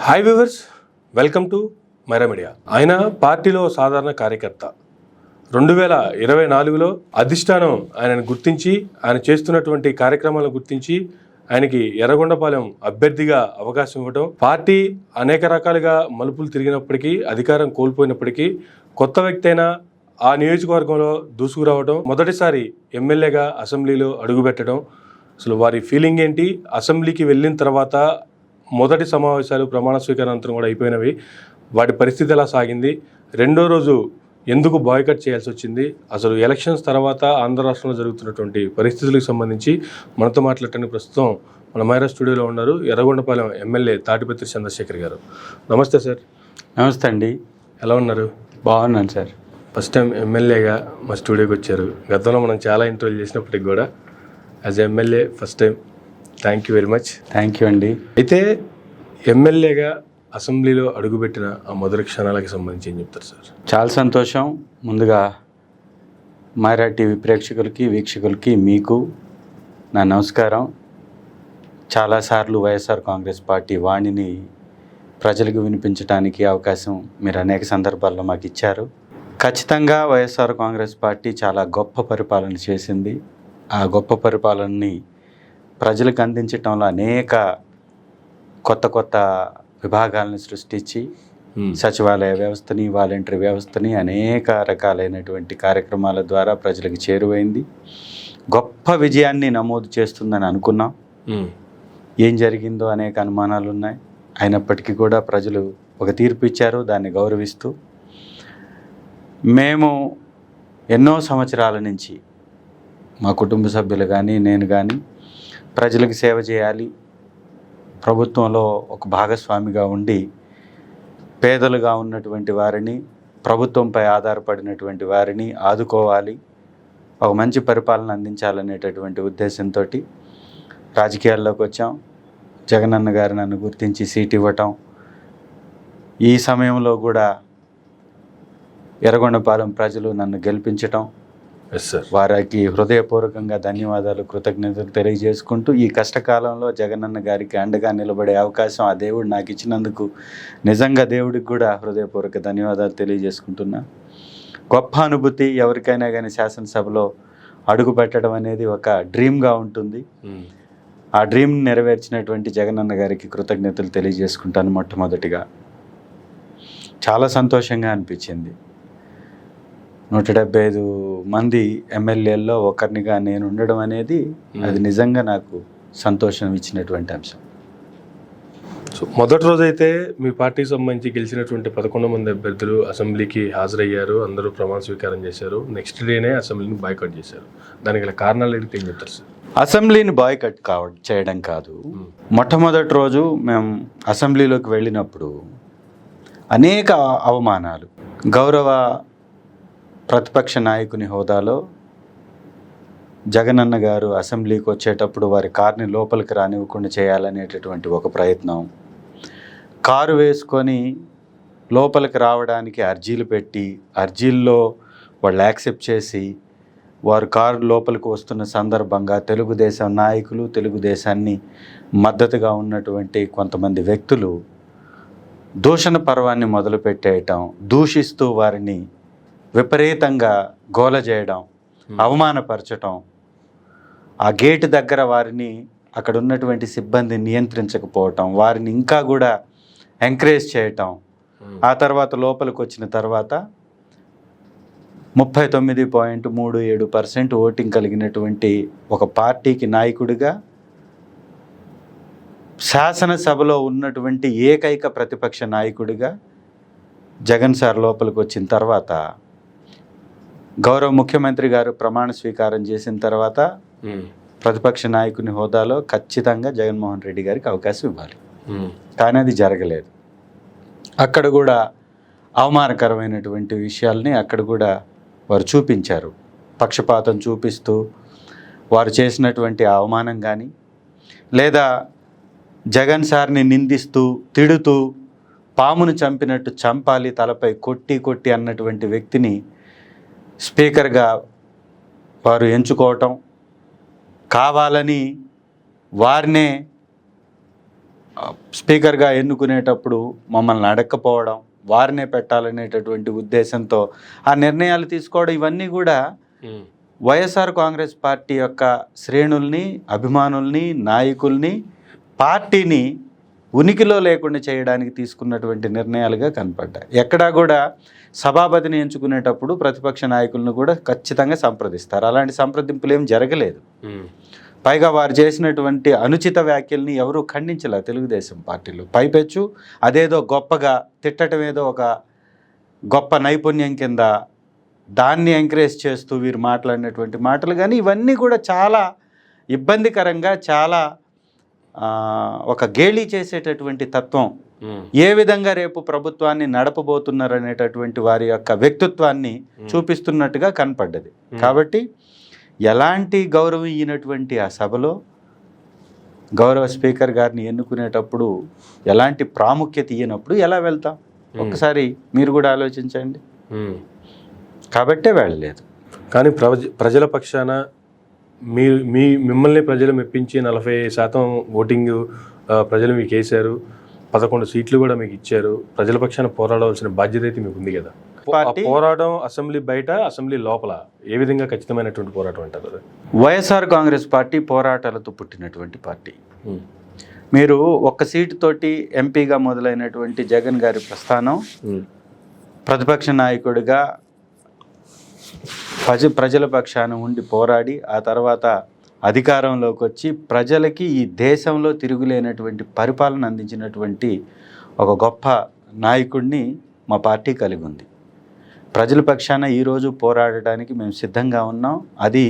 Hi viewers, welcome to Myra Media. ఆయన పార్టీలో సాధారణ కార్యకర్త. 2024లో అధిష్టానం ఆయనను గుర్తించి ఆయన చేస్తున్నటువంటి కార్యక్రమాలను గుర్తించి ఆయనకి ఎర్రగొండపాలెం అభ్యర్థిగా అవకాశం ఇవ్వడం, పార్టీ అనేక రకాలుగా మలుపులు తిరిగినప్పటికీ, అధికారం కోల్పోయినప్పటికీ కొత్త వ్యక్తి అయినా ఆ నియోజకవర్గంలో దూసుకురావడం, మొదటిసారి ఎమ్మెల్యేగా అసెంబ్లీలో అడుగుపెట్టడం, అసలు వారి ఫీలింగ్ ఏంటి, అసెంబ్లీకి వెళ్ళిన తర్వాత మొదటి సమావేశాలు ప్రమాణ స్వీకారాంతరం కూడా అయిపోయినవి, వాటి పరిస్థితి ఎలా సాగింది, రెండో రోజు ఎందుకు బాయ్కట్ చేయాల్సి వచ్చింది, అసలు ఎలక్షన్స్ తర్వాత ఆంధ్ర రాష్ట్రంలో జరుగుతున్నటువంటి పరిస్థితులకు సంబంధించి మనతో మాట్లాడటానికి ప్రస్తుతం మన మైరా స్టూడియోలో ఉన్నారు ఎర్రగొండపాలెం ఎమ్మెల్యే తాటిపత్రి చంద్రశేఖర్ గారు. నమస్తే సార్. నమస్తే అండి. ఎలా ఉన్నారు? బాగున్నాను సార్. ఫస్ట్ టైం ఎమ్మెల్యేగా మా స్టూడియోకి వచ్చారు. గతంలో మనం చాలా ఇంటర్వ్యూలు చేసినప్పటికి కూడా as MLA first time. Thank you very much. Thank you అండి. అయితే ఎమ్మెల్యేగా అసెంబ్లీలో అడుగుపెట్టిన ఆ మొదటి క్షణాలకు సంబంధించి ఏం చెప్తారు సార్? చాలా సంతోషం. ముందుగా మైరా టీవీ ప్రేక్షకులకి, వీక్షకులకి, మీకు నా నమస్కారం. చాలాసార్లు వైఎస్ఆర్ కాంగ్రెస్ పార్టీ వాణిని ప్రజలకు వినిపించడానికి అవకాశం మీరు అనేక సందర్భాల్లో మాకు ఇచ్చారు. ఖచ్చితంగా వైఎస్ఆర్ కాంగ్రెస్ పార్టీ చాలా గొప్ప పరిపాలన చేసింది. ఆ గొప్ప పరిపాలనని ప్రజలకు అందించడంలో అనేక కొత్త విభాగాలను సృష్టించి సచివాలయ వ్యవస్థని, వాలంటరీ వ్యవస్థని అనేక రకాలైనటువంటి కార్యక్రమాల ద్వారా ప్రజలకు చేరువైంది. గొప్ప విజయాన్ని నమోదు చేస్తుందని అనుకున్నాం. ఏం జరిగిందో అనేక అనుమానాలు ఉన్నాయి. అయినప్పటికీ కూడా ప్రజలు ఒక తీర్పు ఇచ్చారు, దాన్ని గౌరవిస్తూ మేము ఎన్నో సంవత్సరాల నుంచి మా కుటుంబ సభ్యులు కానీ, నేను కానీ ప్రజలకు సేవ చేయాలి, ప్రభుత్వంలో ఒక భాగస్వామిగా ఉండి పేదలుగా ఉన్నటువంటి వారిని, ప్రభుత్వంపై ఆధారపడినటువంటి వారిని ఆదుకోవాలి, ఒక మంచి పరిపాలన అందించాలనేటటువంటి ఉద్దేశంతో రాజకీయాల్లోకి వచ్చాం. జగనన్న గారు నన్ను గుర్తించి సీట్ ఇవ్వటం, ఈ సమయంలో కూడా ఎర్రగొండపాలెం ప్రజలు నన్ను గెలిపించటం, వారికి హృదయపూర్వకంగా ధన్యవాదాలు, కృతజ్ఞతలు తెలియజేసుకుంటూ ఈ కష్టకాలంలో జగనన్న గారికి అండగా నిలబడే అవకాశం ఆ దేవుడు నాకు ఇచ్చినందుకు నిజంగా దేవుడికి కూడా హృదయపూర్వక ధన్యవాదాలు తెలియజేసుకుంటున్నా. గొప్ప అనుభూతి. ఎవరికైనా కానీ శాసనసభలో అడుగు పెట్టడం అనేది ఒక డ్రీమ్గా ఉంటుంది. ఆ డ్రీమ్ని నెరవేర్చినటువంటి జగనన్న గారికి కృతజ్ఞతలు తెలియజేసుకుంటాను. మొట్టమొదటిగా చాలా సంతోషంగా అనిపించింది. 175 మంది ఎమ్మెల్యేల్లో ఒకరినిగా నేను ఉండడం అనేది అది నిజంగా నాకు సంతోషం ఇచ్చినటువంటి అంశం. సో మొదటి రోజు అయితే మీ పార్టీకి సంబంధించి గెలిచినటువంటి 11 మంది అభ్యర్థులు అసెంబ్లీకి హాజరయ్యారు, అందరూ ప్రమాణ స్వీకారం చేశారు. నెక్స్ట్ డేనే అసెంబ్లీని బాయ్కట్ చేశారు. దానికి గల కారణాలు ఏంటి ఏం చెప్తారు సార్? అసెంబ్లీని బాయ్కట్ చేయడం కాదు. మొట్టమొదటి రోజు మేము అసెంబ్లీలోకి వెళ్ళినప్పుడు అనేక అవమానాలు, గౌరవ ప్రతిపక్ష నాయకుని హోదాలో జగనన్న గారు అసెంబ్లీకి వచ్చేటప్పుడు వారి కార్ని లోపలికి రానివ్వకుండా చేయాలనేటటువంటి ఒక ప్రయత్నం, కారు వేసుకొని లోపలికి రావడానికి అర్జీలు పెట్టి అర్జీల్లో వాళ్ళు యాక్సెప్ట్ చేసి వారు కారు లోపలికి వస్తున్న సందర్భంగా తెలుగుదేశం నాయకులు, తెలుగుదేశాన్ని మద్దతుగా ఉన్నటువంటి కొంతమంది వ్యక్తులు దూషణ పర్వాన్ని మొదలుపెట్టేయటం, దూషిస్తూ వారిని విపరీతంగా గోల చేయడం, అవమానపరచటం, ఆ గేటు దగ్గర వారిని, అక్కడ ఉన్నటువంటి సిబ్బందిని నియంత్రించకపోవటం, వారిని ఇంకా కూడా ఎంకరేజ్ చేయటం. ఆ తర్వాత లోపలికి వచ్చిన తర్వాత 39.37% ఓటింగ్ కలిగినటువంటి ఒక పార్టీకి నాయకుడిగా, శాసనసభలో ఉన్నటువంటి ఏకైక ప్రతిపక్ష నాయకుడిగా జగన్ సార్ లోపలికి వచ్చిన తర్వాత, గౌరవ ముఖ్యమంత్రి గారు ప్రమాణ స్వీకారం చేసిన తర్వాత ప్రతిపక్ష నాయకుని హోదాలో ఖచ్చితంగా జగన్మోహన్ రెడ్డి గారికి అవకాశం ఇవ్వాలి. కానీ అది జరగలేదు. అక్కడ కూడా అవమానకరమైనటువంటి విషయాల్ని అక్కడ కూడా వారు చూపించారు. పక్షపాతం చూపిస్తూ వారు చేసినటువంటి అవమానం కానీ, లేదా జగన్ సార్ని నిందిస్తూ తిడుతూ పామును చంపినట్టు చంపాలి, తలపై కొట్టి అన్నటువంటి వ్యక్తిని స్పీకర్గా వారు ఎంచుకోవటం, కావాలని వారినే స్పీకర్గా ఎన్నుకునేటప్పుడు మమ్మల్ని అడగకపోవడం, వారినే పెట్టాలనేటటువంటి ఉద్దేశంతో ఆ నిర్ణయాలు తీసుకోవడం, ఇవన్నీ కూడా వైఎస్ఆర్ కాంగ్రెస్ పార్టీ యొక్క శ్రేణుల్ని, అభిమానుల్ని, నాయకుల్ని, పార్టీని ఉనికిలో లేకుండా చేయడానికి తీసుకున్నటువంటి నిర్ణయాలుగా కనపడ్డాయి. ఎక్కడా కూడా సభాపతిని ఎంచుకునేటప్పుడు ప్రతిపక్ష నాయకులను కూడా ఖచ్చితంగా సంప్రదిస్తారు. అలాంటి సంప్రదింపులు ఏం జరగలేదు. పైగా వారు చేసినటువంటి అనుచిత వ్యాఖ్యల్ని ఎవరూ ఖండించలే తెలుగుదేశం పార్టీలో. పైపెచ్చు అదేదో గొప్పగా తిట్టడం ఏదో ఒక గొప్ప నైపుణ్యం కింద దాన్ని ఎంకరేజ్ చేస్తూ వీరు మాట్లాడినటువంటి మాటలు కానీ ఇవన్నీ కూడా చాలా ఇబ్బందికరంగా, చాలా ఒక గేలీ చేసేటటువంటి తత్వం, ఏ విధంగా రేపు ప్రభుత్వాన్ని నడపబోతున్నారనేటటువంటి వారి యొక్క వ్యక్తిత్వాన్ని చూపిస్తున్నట్టుగా కనపడ్డది. కాబట్టి ఎలాంటి గౌరవం ఇయ్యనటువంటి ఆ సభలో గౌరవ స్పీకర్ గారిని ఎన్నుకునేటప్పుడు ఎలాంటి ప్రాముఖ్యత ఇయ్యనప్పుడు ఎలా వెళ్తాం? ఒక్కసారి మీరు కూడా ఆలోచించండి. కాబట్టే వెళ్ళలేదు. కానీ ప్రజల పక్షాన మిమ్మల్ని ప్రజలు మెప్పించి 40% ఓటింగ్ ప్రజలు మీకు వేశారు, 11 సీట్లు కూడా మీకు ఇచ్చారు. ప్రజల పక్షాన పోరాడవలసిన బాధ్యత అయితే మీకు ఉంది కదా. పోరాటం అసెంబ్లీ బయట, అసెంబ్లీ లోపల ఏ విధంగా ఖచ్చితమైనటువంటి పోరాటం అంటారు? వైఎస్ఆర్ కాంగ్రెస్ పార్టీ పోరాటాలతో పుట్టినటువంటి పార్టీ. మీరు ఒక్క సీటు తోటి ఎంపీగా మొదలైనటువంటి జగన్ గారి ప్రస్థానం ప్రతిపక్ష నాయకుడిగా ప్రజల పక్షాన ఉండి పోరాడి ఆ తర్వాత అధికారంలోకి వచ్చి ప్రజలకి ఈ దేశంలో తిరుగులేనటువంటి పరిపాలన అందించినటువంటి ఒక గొప్ప నాయకుడిని మా పార్టీ కలిగి ఉంది. ప్రజల పక్షాన ఈరోజు పోరాడడానికి మేము సిద్ధంగా ఉన్నాం. అది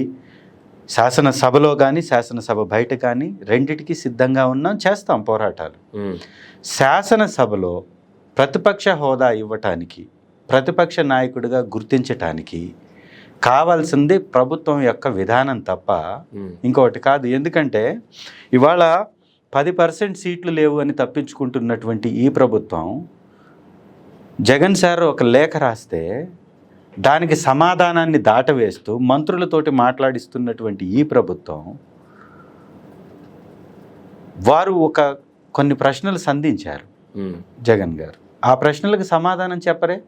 శాసనసభలో కానీ శాసనసభ బయట కానీ రెండిటికి సిద్ధంగా ఉన్నాం, చేస్తాం పోరాటాలు. శాసనసభలో ప్రతిపక్ష హోదా ఇవ్వటానికి, ప్రతిపక్ష నాయకుడిగా గుర్తించటానికి కావాల్సింది ప్రభుత్వం యొక్క విధానం తప్ప ఇంకొకటి కాదు. ఎందుకంటే ఇవాళ 10% సీట్లు లేవు అని తప్పించుకుంటున్నటువంటి ఈ ప్రభుత్వం జగన్ సార్ ఒక లేఖ రాస్తే దానికి సమాధానాన్ని దాటవేస్తూ మంత్రులతోటి మాట్లాడిస్తున్నటువంటి ఈ ప్రభుత్వం వారు కొన్ని ప్రశ్నలు సంధించారు జగన్ గారు. ఆ ప్రశ్నలకు సమాధానం చెప్పరే.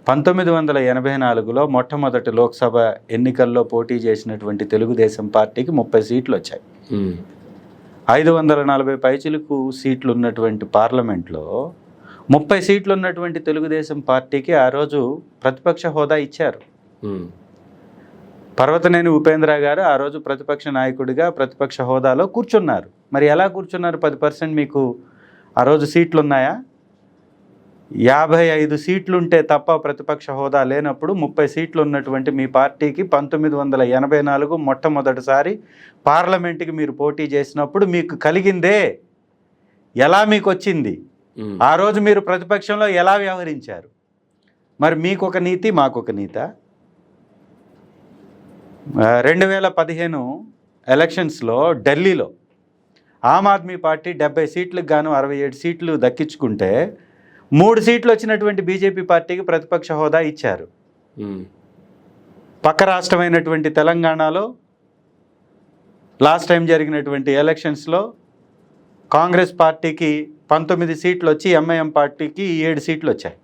1984లో మొట్టమొదటి లోక్సభ ఎన్నికల్లో పోటీ చేసినటువంటి తెలుగుదేశం పార్టీకి 30 సీట్లు వచ్చాయి. 540 పైచిలకు సీట్లు ఉన్నటువంటి పార్లమెంట్లో 30 సీట్లు ఉన్నటువంటి తెలుగుదేశం పార్టీకి ఆ రోజు ప్రతిపక్ష హోదా ఇచ్చారు. పర్వతనేని ఉపేంద్ర గారు ఆ రోజు ప్రతిపక్ష నాయకుడిగా ప్రతిపక్ష హోదాలో కూర్చున్నారు. మరి ఎలా కూర్చున్నారు? 10% మీకు ఆ రోజు సీట్లు ఉన్నాయా? 55 సీట్లుంటే తప్ప ప్రతిపక్ష హోదా లేనప్పుడు 30 సీట్లు ఉన్నటువంటి మీ పార్టీకి 1984 మొట్టమొదటిసారి పార్లమెంట్కి మీరు పోటీ చేసినప్పుడు మీకు కలిగిందే, ఎలా మీకు వచ్చింది? ఆ రోజు మీరు ప్రతిపక్షంలో ఎలా వ్యవహరించారు? మరి మీకొక నీతి, మాకొక నీత. 2015 ఎలక్షన్స్లో ఢిల్లీలో ఆమ్ ఆద్మీ పార్టీ 70 సీట్లకు గాను 67 సీట్లు దక్కించుకుంటే 3 సీట్లు వచ్చినటువంటి బీజేపీ పార్టీకి ప్రతిపక్ష హోదా ఇచ్చారు. పక్క రాష్ట్రమైనటువంటి తెలంగాణలో లాస్ట్ టైం జరిగినటువంటి ఎలక్షన్స్లో కాంగ్రెస్ పార్టీకి 19 సీట్లు వచ్చి ఎంఐఎం పార్టీకి 7 సీట్లు వచ్చాయి.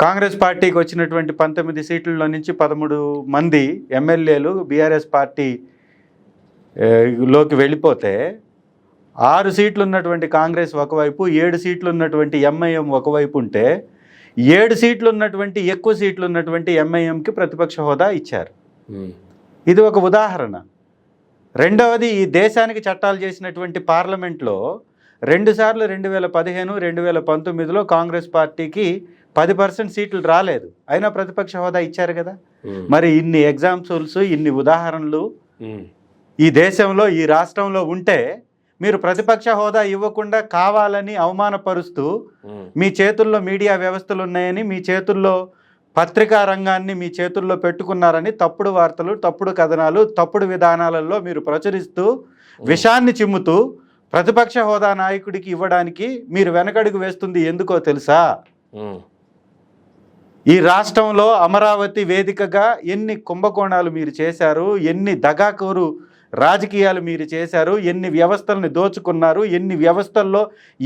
కాంగ్రెస్ పార్టీకి వచ్చినటువంటి 19 సీట్లలో నుంచి 13 మంది ఎమ్మెల్యేలు బీఆర్ఎస్ పార్టీ లోకి వెళ్ళిపోతే 6 సీట్లు ఉన్నటువంటి కాంగ్రెస్ ఒకవైపు, 7 సీట్లు ఉన్నటువంటి ఎంఐఎం ఒకవైపు ఉంటే 7 సీట్లు ఉన్నటువంటి ఎక్కువ సీట్లు ఉన్నటువంటి ఎంఐఎంకి ప్రతిపక్ష హోదా ఇచ్చారు. ఇది ఒక ఉదాహరణ. రెండవది, ఈ దేశానికి చట్టాలు చేసినటువంటి పార్లమెంట్లో 2 సార్లు 2015, 2019లో కాంగ్రెస్ పార్టీకి 10% సీట్లు రాలేదు, అయినా ప్రతిపక్ష హోదా ఇచ్చారు కదా. మరి ఇన్ని ఎగ్జాంపుల్స్, ఇన్ని ఉదాహరణలు ఈ దేశంలో, ఈ రాష్ట్రంలో ఉంటే మీరు ప్రతిపక్ష హోదా ఇవ్వకుండా కావాలని అవమానపరుస్తూ మీ చేతుల్లో మీడియా వ్యవస్థలు ఉన్నాయని, మీ చేతుల్లో పత్రికా రంగాన్ని మీ చేతుల్లో పెట్టుకున్నారని తప్పుడు వార్తలు, తప్పుడు కథనాలు, తప్పుడు విధానాలలో మీరు ప్రచురిస్తూ విషాన్ని చిమ్ముతూ ప్రతిపక్ష హోదా నాయకుడికి ఇవ్వడానికి మీరు వెనకడుగు వేస్తుంది ఎందుకో తెలుసా? ఈ రాష్ట్రంలో అమరావతి వేదికగా ఎన్ని కుంభకోణాలు మీరు చేశారు, ఎన్ని దగాకోరు రాజకీయాలు మీరు చేశారు, ఎన్ని వ్యవస్థలను దోచుకున్నారు, ఎన్ని వ్యవస్థల్లో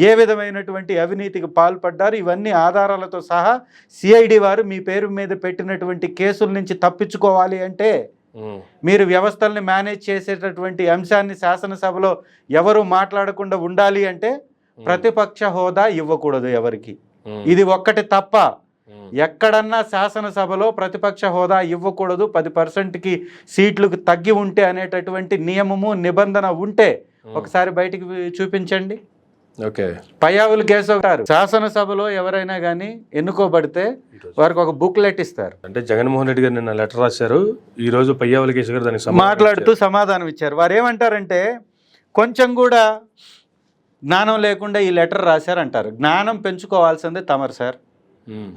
ఏ విధమైనటువంటి అవినీతికి పాల్పడ్డారు, ఇవన్నీ ఆధారాలతో సహా సిఐడి వారు మీ పేరు మీద పెట్టినటువంటి కేసుల నుంచి తప్పించుకోవాలి అంటే మీరు వ్యవస్థల్ని మేనేజ్ చేసేటటువంటి అంశాన్ని శాసనసభలో ఎవరు మాట్లాడకుండా ఉండాలి అంటే ప్రతిపక్ష హోదా ఇవ్వకూడదు ఎవరికి. ఇది ఒక్కటి తప్ప ఎక్కడన్నా శాసనసభలో ప్రతిపక్ష హోదా ఇవ్వకూడదు, 10%కి సీట్లకు తగ్గి ఉంటే అనేటటువంటి నియమము నిబంధన ఉంటే ఒకసారి బయటికి చూపించండి. ఓకే, పయ్యావులు కేశవ్ గారు శాసనసభలో ఎవరైనా కానీ ఎన్నుకోబడితే వారికి ఒక బుక్లెట్ ఇస్తారు. అంటే జగన్మోహన్ రెడ్డి గారు నిన్న లెటర్ రాశారు, ఈ రోజు పయ్యావుల కేశవ్ గారు దానికి మాట్లాడుతూ సమాధానం ఇచ్చారు. వారు ఏమంటారంటే కొంచెం కూడా జ్ఞానం లేకుండా ఈ లెటర్ రాశారంటారు. జ్ఞానం పెంచుకోవాల్సిందే తమరు సార్.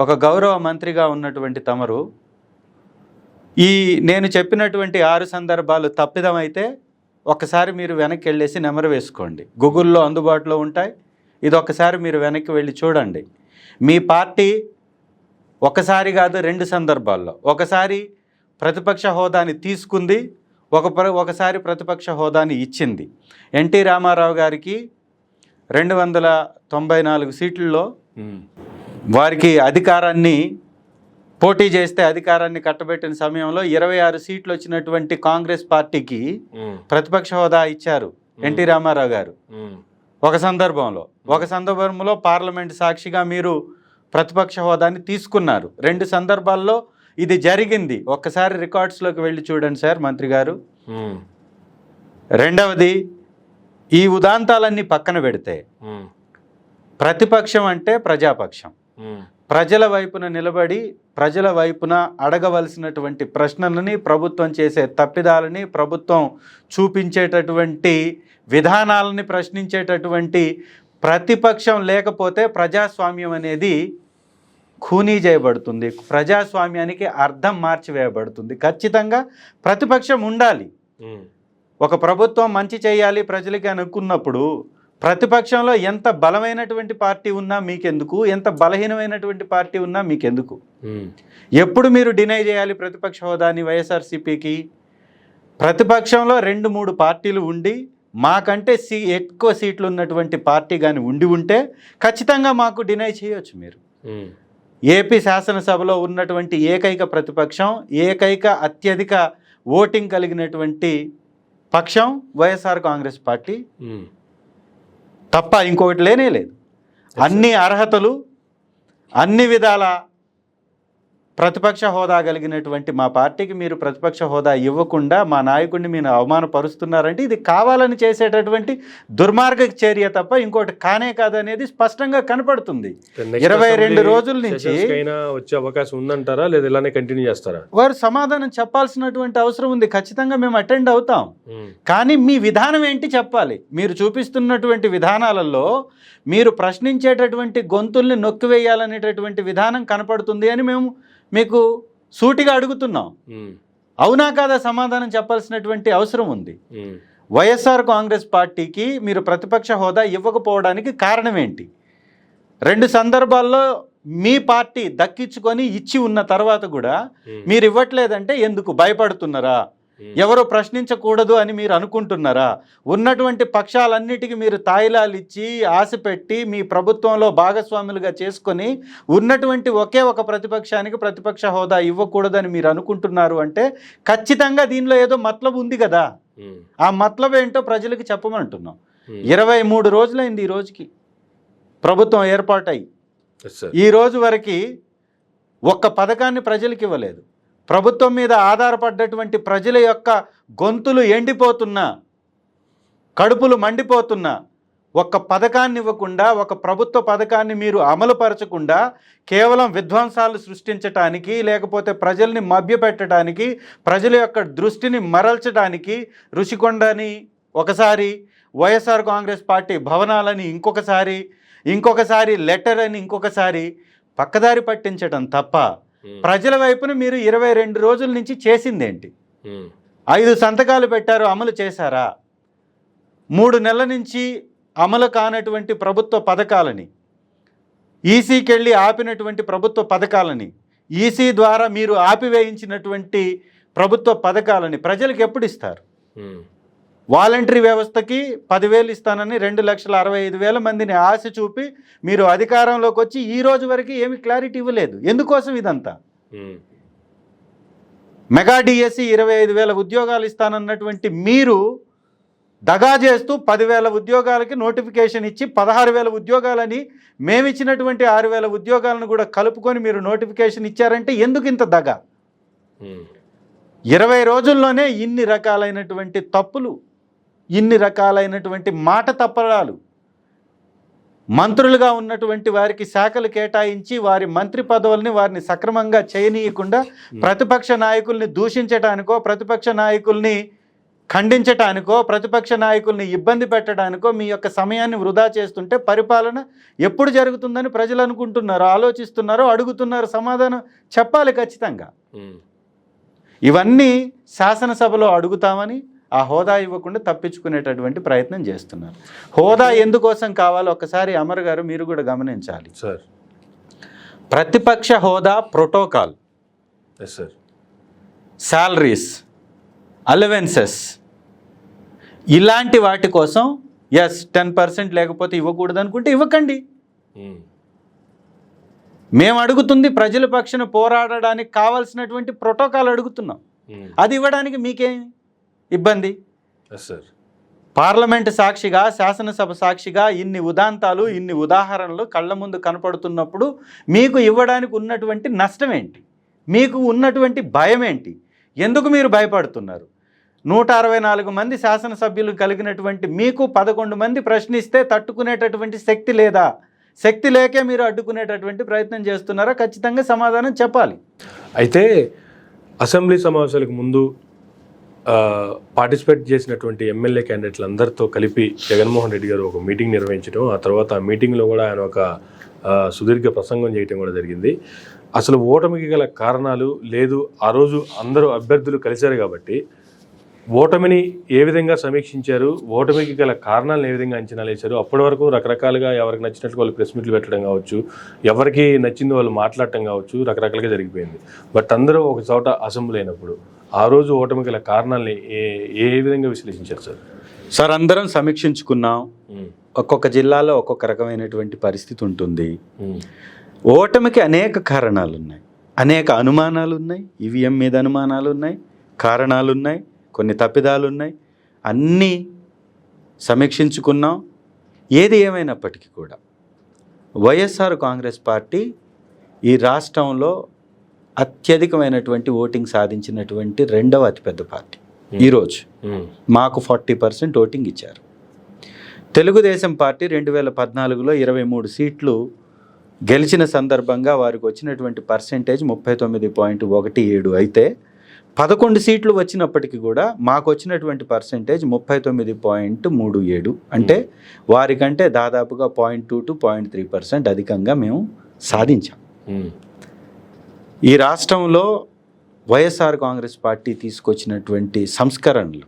ఒక గౌరవ మంత్రిగా ఉన్నటువంటి తమరు ఈ నేను చెప్పినటువంటి 6 సందర్భాలు తప్పిదమైతే ఒకసారి మీరు వెనక్కి వెళ్ళేసి నెమరు వేసుకోండి, గూగుల్లో అందుబాటులో ఉంటాయి. ఇది ఒకసారి మీరు వెనక్కి వెళ్ళి చూడండి. మీ పార్టీ ఒకసారి కాదు 2 సందర్భాల్లో ఒకసారి ప్రతిపక్ష హోదాని తీసుకుంది, ఒకసారి ప్రతిపక్ష హోదాని ఇచ్చింది. ఎన్టీ రామారావు గారికి 294 సీట్లలో వారికి అధికారాన్ని పోటీ చేస్తే అధికారాన్ని కట్టబెట్టిన సమయంలో 26 సీట్లు వచ్చినటువంటి కాంగ్రెస్ పార్టీకి ప్రతిపక్ష హోదా ఇచ్చారు ఎన్టీ రామారావు గారు. ఒక సందర్భంలో పార్లమెంట్ సాక్షిగా మీరు ప్రతిపక్ష హోదాని తీసుకున్నారు. 2 సందర్భాల్లో ఇది జరిగింది. ఒక్కసారి రికార్డ్స్లోకి వెళ్ళి చూడండి సార్ మంత్రి గారు. రెండవది, ఈ ఉదాంతాలన్నీ పక్కన పెడితే ప్రతిపక్షం అంటే ప్రజాపక్షం. ప్రజల వైపున నిలబడి ప్రజల వైపున అడగవలసినటువంటి ప్రశ్నలని, ప్రభుత్వం చేసే తప్పిదాలని, ప్రభుత్వం చూపించేటటువంటి విధానాలని ప్రశ్నించేటటువంటి ప్రతిపక్షం లేకపోతే ప్రజాస్వామ్యం అనేది ఖూనీ చేయబడుతుంది, ప్రజాస్వామ్యానికి అర్థం మార్చివేయబడుతుంది. ఖచ్చితంగా ప్రతిపక్షం ఉండాలి. ఒక ప్రభుత్వం మంచి చేయాలి ప్రజలకి అనుకున్నప్పుడు ప్రతిపక్షంలో ఎంత బలమైనటువంటి పార్టీ ఉన్నా మీకెందుకు, ఎంత బలహీనమైనటువంటి పార్టీ ఉన్నా మీకెందుకు. ఎప్పుడు మీరు డినై చేయాలి ప్రతిపక్ష హోదాని వైఎస్ఆర్సీపీకి? ప్రతిపక్షంలో 2-3 పార్టీలు ఉండి మాకంటే ఎక్కువ సీట్లు ఉన్నటువంటి పార్టీ కానీ ఉంటే ఖచ్చితంగా మాకు డినై చేయొచ్చు. మీరు ఏపీ శాసనసభలో ఉన్నటువంటి ఏకైక ప్రతిపక్షం, ఏకైక అత్యధిక ఓటింగ్ కలిగినటువంటి పక్షం వైఎస్ఆర్ కాంగ్రెస్ పార్టీ తప్ప ఇంకొకటి లేనే లేదు. అన్ని అర్హతలు, అన్ని విధాల ప్రతిపక్ష హోదా కలిగినటువంటి మా పార్టీకి మీరు ప్రతిపక్ష హోదా ఇవ్వకుండా మా నాయకుడిని మీరు అవమానపరుస్తున్నారంటే ఇది కావాలని చేసేటటువంటి దుర్మార్గ చర్య తప్ప ఇంకోటి కానే కాదనేది స్పష్టంగా కనపడుతుంది. 22 రోజుల నుంచి వచ్చే అవకాశం ఉందంటారా, లేదా ఇలానే కంటిన్యూ చేస్తారా? వారు సమాధానం చెప్పాల్సినటువంటి అవసరం ఉంది. ఖచ్చితంగా మేము అటెండ్ అవుతాం. కానీ మీ విధానం ఏంటి చెప్పాలి. మీరు చూపిస్తున్నటువంటి విధానాలలో మీరు ప్రశ్నించేటటువంటి గొంతుల్ని నొక్కివేయాలనేటటువంటి విధానం కనపడుతుంది అని మేము మీకు సూటిగా అడుగుతున్నాం. అవునా కాదా సమాధానం చెప్పాల్సినటువంటి అవసరం ఉంది. వైఎస్ఆర్ కాంగ్రెస్ పార్టీకి మీరు ప్రతిపక్ష హోదా ఇవ్వకపోవడానికి కారణం ఏంటి? 2 సందర్భాల్లో మీ పార్టీ దక్కించుకొని ఇచ్చి ఉన్న తర్వాత కూడా మీరు ఇవ్వట్లేదంటే ఎందుకు భయపడుతున్నారా? ఎవరు ప్రశ్నించకూడదు అని మీరు అనుకుంటున్నారా? ఉన్నటువంటి పక్షాలన్నిటికీ మీరు తాయిలాలు ఇచ్చి ఆశ పెట్టి మీ ప్రభుత్వంలో భాగస్వాములుగా చేసుకొని ఉన్నటువంటి ఒకే ఒక ప్రతిపక్షానికి ప్రతిపక్ష హోదా ఇవ్వకూడదని మీరు అనుకుంటున్నారు అంటే ఖచ్చితంగా దీనిలో ఏదో మతలబు ఉంది కదా. ఆ మతలబు ఏంటో ప్రజలకు చెప్పమంటున్నాం. 23 రోజులైంది ఈ రోజుకి ప్రభుత్వం ఏర్పాటై. ఈ రోజు వరకు ఒక్క పథకాన్ని ప్రజలకు ఇవ్వలేదు. ప్రభుత్వం మీద ఆధారపడ్డటువంటి ప్రజల యొక్క గొంతులు ఎండిపోతున్నా, కడుపులు మండిపోతున్నా, ఒక్క పథకాన్ని ఇవ్వకుండా, ఒక ప్రభుత్వ పథకాన్ని మీరు అమలుపరచకుండా కేవలం విధ్వంసాలు సృష్టించడానికి, లేకపోతే ప్రజల్ని మభ్యపెట్టడానికి, ప్రజల యొక్క దృష్టిని మరల్చడానికి రుషికొండని ఒకసారి, వైఎస్ఆర్ కాంగ్రెస్ పార్టీ భవనాలని ఇంకొకసారి లెటర్ అని ఇంకొకసారి పక్కదారి పట్టించడం తప్ప ప్రజల వైపున మీరు 22 రోజుల నుంచి చేసిందేంటి? 5 సంతకాలు పెట్టారు, అమలు చేశారా? 3 నెలల నుంచి అమలు కానటువంటి ప్రభుత్వ పథకాలని, ఈసీకి వెళ్ళి ఆపినటువంటి ప్రభుత్వ పథకాలని, ఈసీ ద్వారా మీరు ఆపివేయించినటువంటి ప్రభుత్వ పథకాలని ప్రజలకు ఎప్పుడు ఇస్తారు? వాలంటరీ వ్యవస్థకి 10,000 ఇస్తానని 2,65,000 మందిని ఆశ చూపి మీరు అధికారంలోకి వచ్చి ఈ రోజు వరకు ఏమి క్లారిటీ ఇవ్వలేదు. ఎందుకోసం ఇదంతా? మెగా డిఎస్సి 25,000 ఉద్యోగాలు ఇస్తానన్నటువంటి మీరు దగా చేస్తూ 10,000 ఉద్యోగాలకి నోటిఫికేషన్ ఇచ్చి 16,000 ఉద్యోగాలని మేమిచ్చినటువంటి 6,000 ఉద్యోగాలను కూడా కలుపుకొని మీరు నోటిఫికేషన్ ఇచ్చారంటే ఎందుకు ఇంత దగా? 20 రోజుల్లోనే ఇన్ని రకాలైనటువంటి తప్పులు, ఇన్ని రకాలైనటువంటి మాట తప్పడాలు, మంత్రులుగా ఉన్నటువంటి వారికి శాఖలు కేటాయించి వారి మంత్రి పదవుల్ని వారిని సక్రమంగా చేయనీయకుండా ప్రతిపక్ష నాయకుల్ని దూషించడానికో, ప్రతిపక్ష నాయకుల్ని ఖండించటానికో, ప్రతిపక్ష నాయకుల్ని ఇబ్బంది పెట్టడానికో మీ యొక్క సమయాన్ని వృధా చేస్తుంటే పరిపాలన ఎప్పుడు జరుగుతుందని ప్రజలు అనుకుంటున్నారో, ఆలోచిస్తున్నారో, అడుగుతున్నారో, సమాధానం చెప్పాలి ఖచ్చితంగా. ఇవన్నీ శాసనసభలో అడుగుతామని ఆ హోదా ఇవ్వకుండా తప్పించుకునేటటువంటి ప్రయత్నం చేస్తున్నారు. హోదా ఎందుకోసం కావాలో ఒకసారి అమర్ గారు మీరు కూడా గమనించాలి సార్. ప్రతిపక్ష హోదా ప్రోటోకాల్, శాలరీస్, అలవెన్సెస్ ఇలాంటి వాటి కోసం 10% లేకపోతే ఇవ్వకూడదు అనుకుంటే ఇవ్వకండి. మేము అడుగుతుంది ప్రజల పక్షాన పోరాడడానికి కావాల్సినటువంటి ప్రోటోకాల్ అడుగుతున్నాం. అది ఇవ్వడానికి మీకేం ఇబ్బంది? పార్లమెంట్ సాక్షిగా, శాసనసభ సాక్షిగా ఇన్ని ఉదాంతాలు, ఇన్ని ఉదాహరణలు కళ్ళ ముందు కనపడుతున్నప్పుడు మీకు ఇవ్వడానికి ఉన్నటువంటి నష్టం ఏంటి? మీకు ఉన్నటువంటి భయం ఏంటి? ఎందుకు మీరు భయపడుతున్నారు? 164 మంది శాసనసభ్యులు కలిగినటువంటి మీకు 11 మంది ప్రశ్నిస్తే తట్టుకునేటటువంటి శక్తి లేదా? శక్తి లేకే మీరు అడ్డుకునేటటువంటి ప్రయత్నం చేస్తున్నారా? ఖచ్చితంగా సమాధానం చెప్పాలి. అయితే అసెంబ్లీ సమావేశాలకు ముందు పార్టిసిపేట్ చేసినటువంటి ఎమ్మెల్యే క్యాండిడేట్లు అందరితో కలిపి జగన్మోహన్ రెడ్డి గారు ఒక మీటింగ్ నిర్వహించడం, ఆ తర్వాత ఆ మీటింగ్లో కూడా ఆయన ఒక సుదీర్ఘ ప్రసంగం చేయటం కూడా జరిగింది. అసలు ఓటమికి గల కారణాలు లేదు, ఆ రోజు అందరూ అభ్యర్థులు కలిశారు కాబట్టి ఓటమిని ఏ విధంగా సమీక్షించారు, ఓటమికి గల కారణాలను ఏ విధంగా అంచనాలు వేశారు, అప్పటి వరకు రకరకాలుగా ఎవరికి నచ్చినట్టు వాళ్ళు ప్రెస్ మీట్లు పెట్టడం కావచ్చు, ఎవరికి నచ్చింది వాళ్ళు మాట్లాడటం కావచ్చు, రకరకాలుగా జరిగిపోయింది. బట్ అందరూ ఒక చోట అసెంబ్లీ అయినప్పుడు ఆ రోజు ఓటమి గల కారణాలని ఏ విధంగా విశ్లేషించారు సార్? సార్, అందరం సమీక్షించుకున్నాం. ఒక్కొక్క జిల్లాలో ఒక్కొక్క రకమైనటువంటి పరిస్థితి ఉంటుంది. ఓటమికి అనేక కారణాలు ఉన్నాయి, అనేక అనుమానాలు ఉన్నాయి. ఈవీఎం మీద అనుమానాలు ఉన్నాయి, కారణాలు ఉన్నాయి, కొన్ని తప్పిదాలు ఉన్నాయి. అన్నీ సమీక్షించుకున్నాం. ఏది ఏమైనప్పటికీ కూడా వైఎస్ఆర్ కాంగ్రెస్ పార్టీ ఈ రాష్ట్రంలో అత్యధికమైనటువంటి ఓటింగ్ సాధించినటువంటి రెండవ అతిపెద్ద పార్టీ. ఈరోజు మాకు 40% ఓటింగ్ ఇచ్చారు. తెలుగుదేశం పార్టీ 2014లో 23 సీట్లు గెలిచిన సందర్భంగా వారికి వచ్చినటువంటి పర్సెంటేజ్ 39.17 అయితే 11 సీట్లు వచ్చినప్పటికీ కూడా మాకు వచ్చినటువంటి పర్సెంటేజ్ 39.37. అంటే వారికంటే దాదాపుగా 0.2 to 0.3% అధికంగా మేము సాధించాం. ఈ రాష్ట్రంలో వైఎస్ఆర్ కాంగ్రెస్ పార్టీ తీసుకొచ్చినటువంటి సంస్కరణలు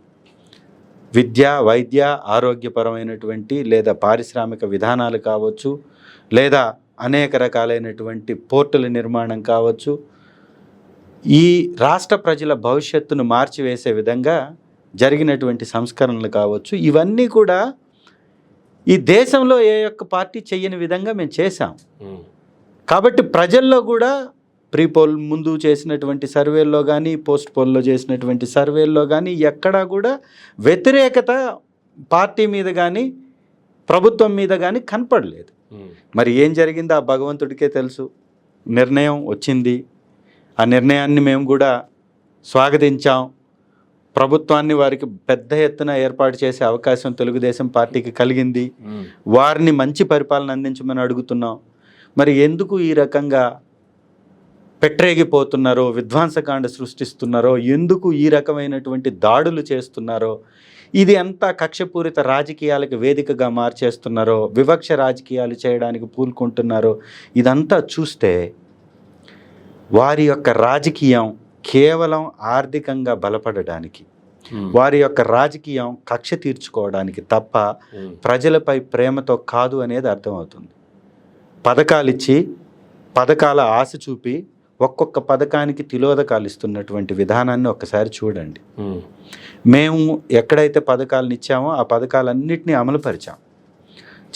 విద్య, వైద్య, ఆరోగ్యపరమైనటువంటి లేదా పారిశ్రామిక విధానాలు కావచ్చు, లేదా అనేక రకాలైనటువంటి పోర్టుల నిర్మాణం కావచ్చు, ఈ రాష్ట్ర ప్రజల భవిష్యత్తును మార్చివేసే విధంగా జరిగినటువంటి సంస్కరణలు కావచ్చు, ఇవన్నీ కూడా ఈ దేశంలో ఏ ఒక్క పార్టీ చేయని విధంగా మేము చేశాం. కాబట్టి ప్రజల్లో కూడా ప్రీ పోల్ ముందు చేసినటువంటి సర్వేల్లో కానీ, పోస్ట్ పోల్లో చేసినటువంటి సర్వేల్లో కానీ ఎక్కడా కూడా వ్యతిరేకత పార్టీ మీద కానీ ప్రభుత్వం మీద కానీ కనపడలేదు. మరి ఏం జరిగిందో ఆ భగవంతుడికే తెలుసు. నిర్ణయం వచ్చింది, ఆ నిర్ణయాన్ని మేము కూడా స్వాగతించాం. ప్రభుత్వాన్ని వారికి పెద్ద ఎత్తున ఏర్పాటు చేసే అవకాశం తెలుగుదేశం పార్టీకి కలిగింది. వారిని మంచి పరిపాలన అందించమని అడుగుతున్నాం. మరి ఎందుకు ఈ రకంగా పెట్టరేగిపోతున్నారో, విధ్వంసకాండ సృష్టిస్తున్నారో, ఎందుకు ఈ రకమైనటువంటి దాడులు చేస్తున్నారో, ఇది అంతా కక్షపూరిత రాజకీయాలకు వేదికగా మార్చేస్తున్నారో, వివక్ష రాజకీయాలు చేయడానికి పూనుకుంటున్నారో, ఇదంతా చూస్తే వారి యొక్క రాజకీయం కేవలం ఆర్థికంగా బలపడడానికి, వారి యొక్క రాజకీయం కక్ష తీర్చుకోవడానికి తప్ప ప్రజలపై ప్రేమతో కాదు అనేది అర్థమవుతుంది. పథకాలు ఇచ్చి, పథకాల ఆశ చూపి ఒక్కొక్క పథకానికి తిలోదకాలు ఇస్తున్నటువంటి విధానాన్ని ఒక్కసారి చూడండి. మేము ఎక్కడైతే పథకాలను ఇచ్చామో ఆ పథకాలన్నింటినీ అమలుపరిచాం.